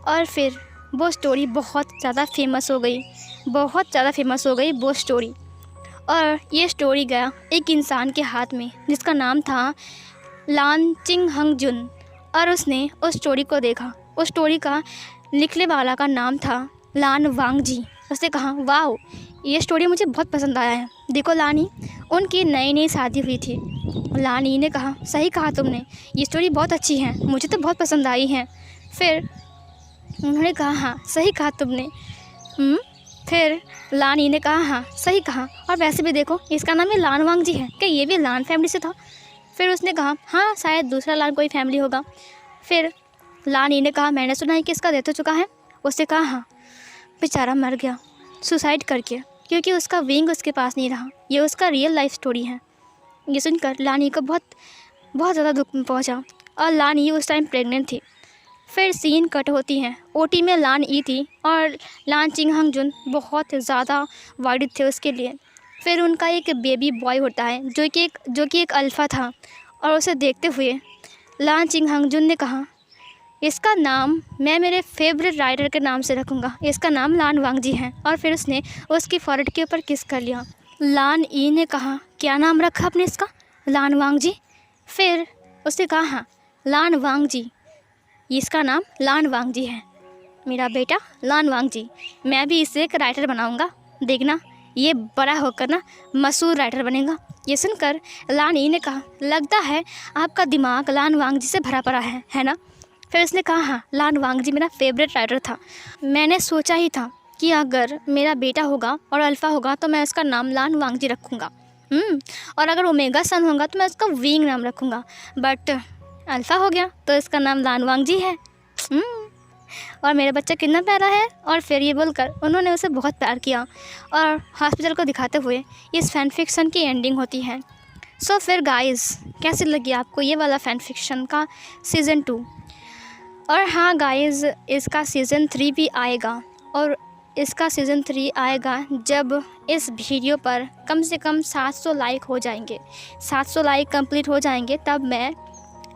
और फिर वो स्टोरी बहुत ज़्यादा फेमस हो गई, बहुत ज़्यादा फेमस हो गई वो स्टोरी। और ये स्टोरी गया एक इंसान के हाथ में जिसका नाम था लान चिंग हंग जुन। और उसने उस स्टोरी को देखा। उस स्टोरी का लिखने वाला का नाम था लान वांग जी। उसने कहा वाह ये स्टोरी मुझे बहुत पसंद आया है। देखो लानी, उनकी नई नई शादी हुई थी। लानी ने कहा सही कहा तुमने, ये स्टोरी बहुत अच्छी है, मुझे तो बहुत पसंद आई है। फिर उन्होंने कहा हाँ सही कहा तुमने। फिर लानी ने कहा हाँ सही कहा, और वैसे भी देखो इसका नाम ही लान वांग जी है, क्या ये भी लान फैमिली से था। फिर उसने कहा हाँ शायद दूसरा लान कोई फैमिली होगा। फिर लानी ने कहा मैंने सुना है कि इसका डेथ हो चुका है। उसने कहा हाँ बेचारा मर गया सुसाइड करके, क्योंकि उसका विंग उसके पास नहीं रहा। ये उसका रियल लाइफ स्टोरी है। ये सुनकर लानी को बहुत बहुत ज़्यादा दुख पहुंचा, और लानी उस टाइम प्रेग्नेंट थी। फिर सीन कट होती है। ओटी में लान ई थी और लान चिंग हंग जुन बहुत ज़्यादा वर्ried थे उसके लिए। फिर उनका एक बेबी बॉय होता है जो कि एक अल्फ़ा था, और उसे देखते हुए लान चिंग हंग जुन ने कहा इसका नाम मैं मेरे फेवरेट राइटर के नाम से रखूँगा, इसका नाम लान वांगजी है। और फिर उसने उसकी फॉरहेड के ऊपर किस कर लिया। लान ई ने कहा, क्या नाम रखा आपने इसका? लान वांगजी। फिर उसने कहा, हाँ लान वांगजी, इसका नाम लान वांगजी है, मेरा बेटा लान वांगजी। मैं भी इसे एक राइटर बनाऊंगा, देखना ये बड़ा होकर ना मशहूर राइटर बनेगा। ये सुनकर लान ई ने कहा, लगता है आपका दिमाग लान वांगजी से भरा पड़ा है ना? फिर उसने कहा, हाँ लान वांगजी मेरा फेवरेट राइटर था। मैंने सोचा ही था कि अगर मेरा बेटा होगा और अल्फ़ा होगा तो मैं उसका नाम लान वांगजी रखूँगा। और अगर ओमेगा सन होगा तो मैं उसका विंग नाम रखूँगा। बट अल्फ़ा हो गया तो इसका नाम लान वांगजी है। और मेरा बच्चा कितना प्यारा है। और फिर ये बोलकर उन्होंने उसे बहुत प्यार किया और हॉस्पिटल को दिखाते हुए इस फ़ैन फिक्शन की एंडिंग होती है। सो फिर गाइस, कैसी लगी आपको ये वाला फ़ैन फिक्शन का सीज़न 2? और हाँ गाइस, इसका सीज़न 3 भी आएगा। और इसका सीज़न 3 आएगा जब इस वीडियो पर कम से कम 700 लाइक हो जाएंगे। 700 लाइक कंप्लीट हो जाएंगे तब मैं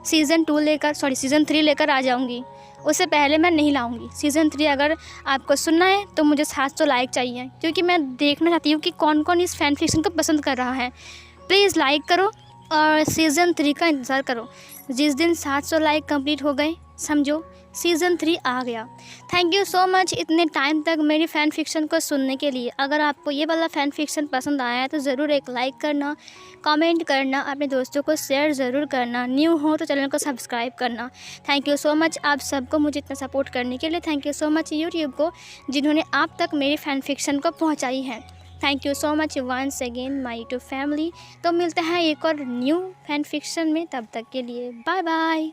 सीज़न 3 लेकर आ जाऊँगी। उससे पहले मैं नहीं लाऊंगी। सीज़न 3 अगर आपको सुनना है तो मुझे 700 लाइक चाहिए, क्योंकि मैं देखना चाहती हूँ कि कौन कौन इस फ़ैन फिक्शन को पसंद कर रहा है। प्लीज़ लाइक करो और सीज़न 3 का इंतज़ार करो। जिस दिन 700 लाइक कंप्लीट हो गए समझो सीज़न 3 आ गया। थैंक यू सो मच इतने टाइम तक मेरी फ़ैन फिक्शन को सुनने के लिए। अगर आपको ये वाला फ़ैन फिक्शन पसंद आया है तो ज़रूर एक लाइक करना, कमेंट करना, अपने दोस्तों को शेयर ज़रूर करना, न्यू हो तो चैनल को सब्सक्राइब करना। थैंक यू सो मच आप सबको मुझे इतना सपोर्ट करने के लिए। Thank you so much YouTube को जिन्होंने आप तक मेरी फ़ैन फिक्शन को पहुँचाई है। Thank you so much once again my YouTube family. तो मिलते हैं एक और न्यू फ़ैन फिक्शन में, तब तक के लिए बाय बाय।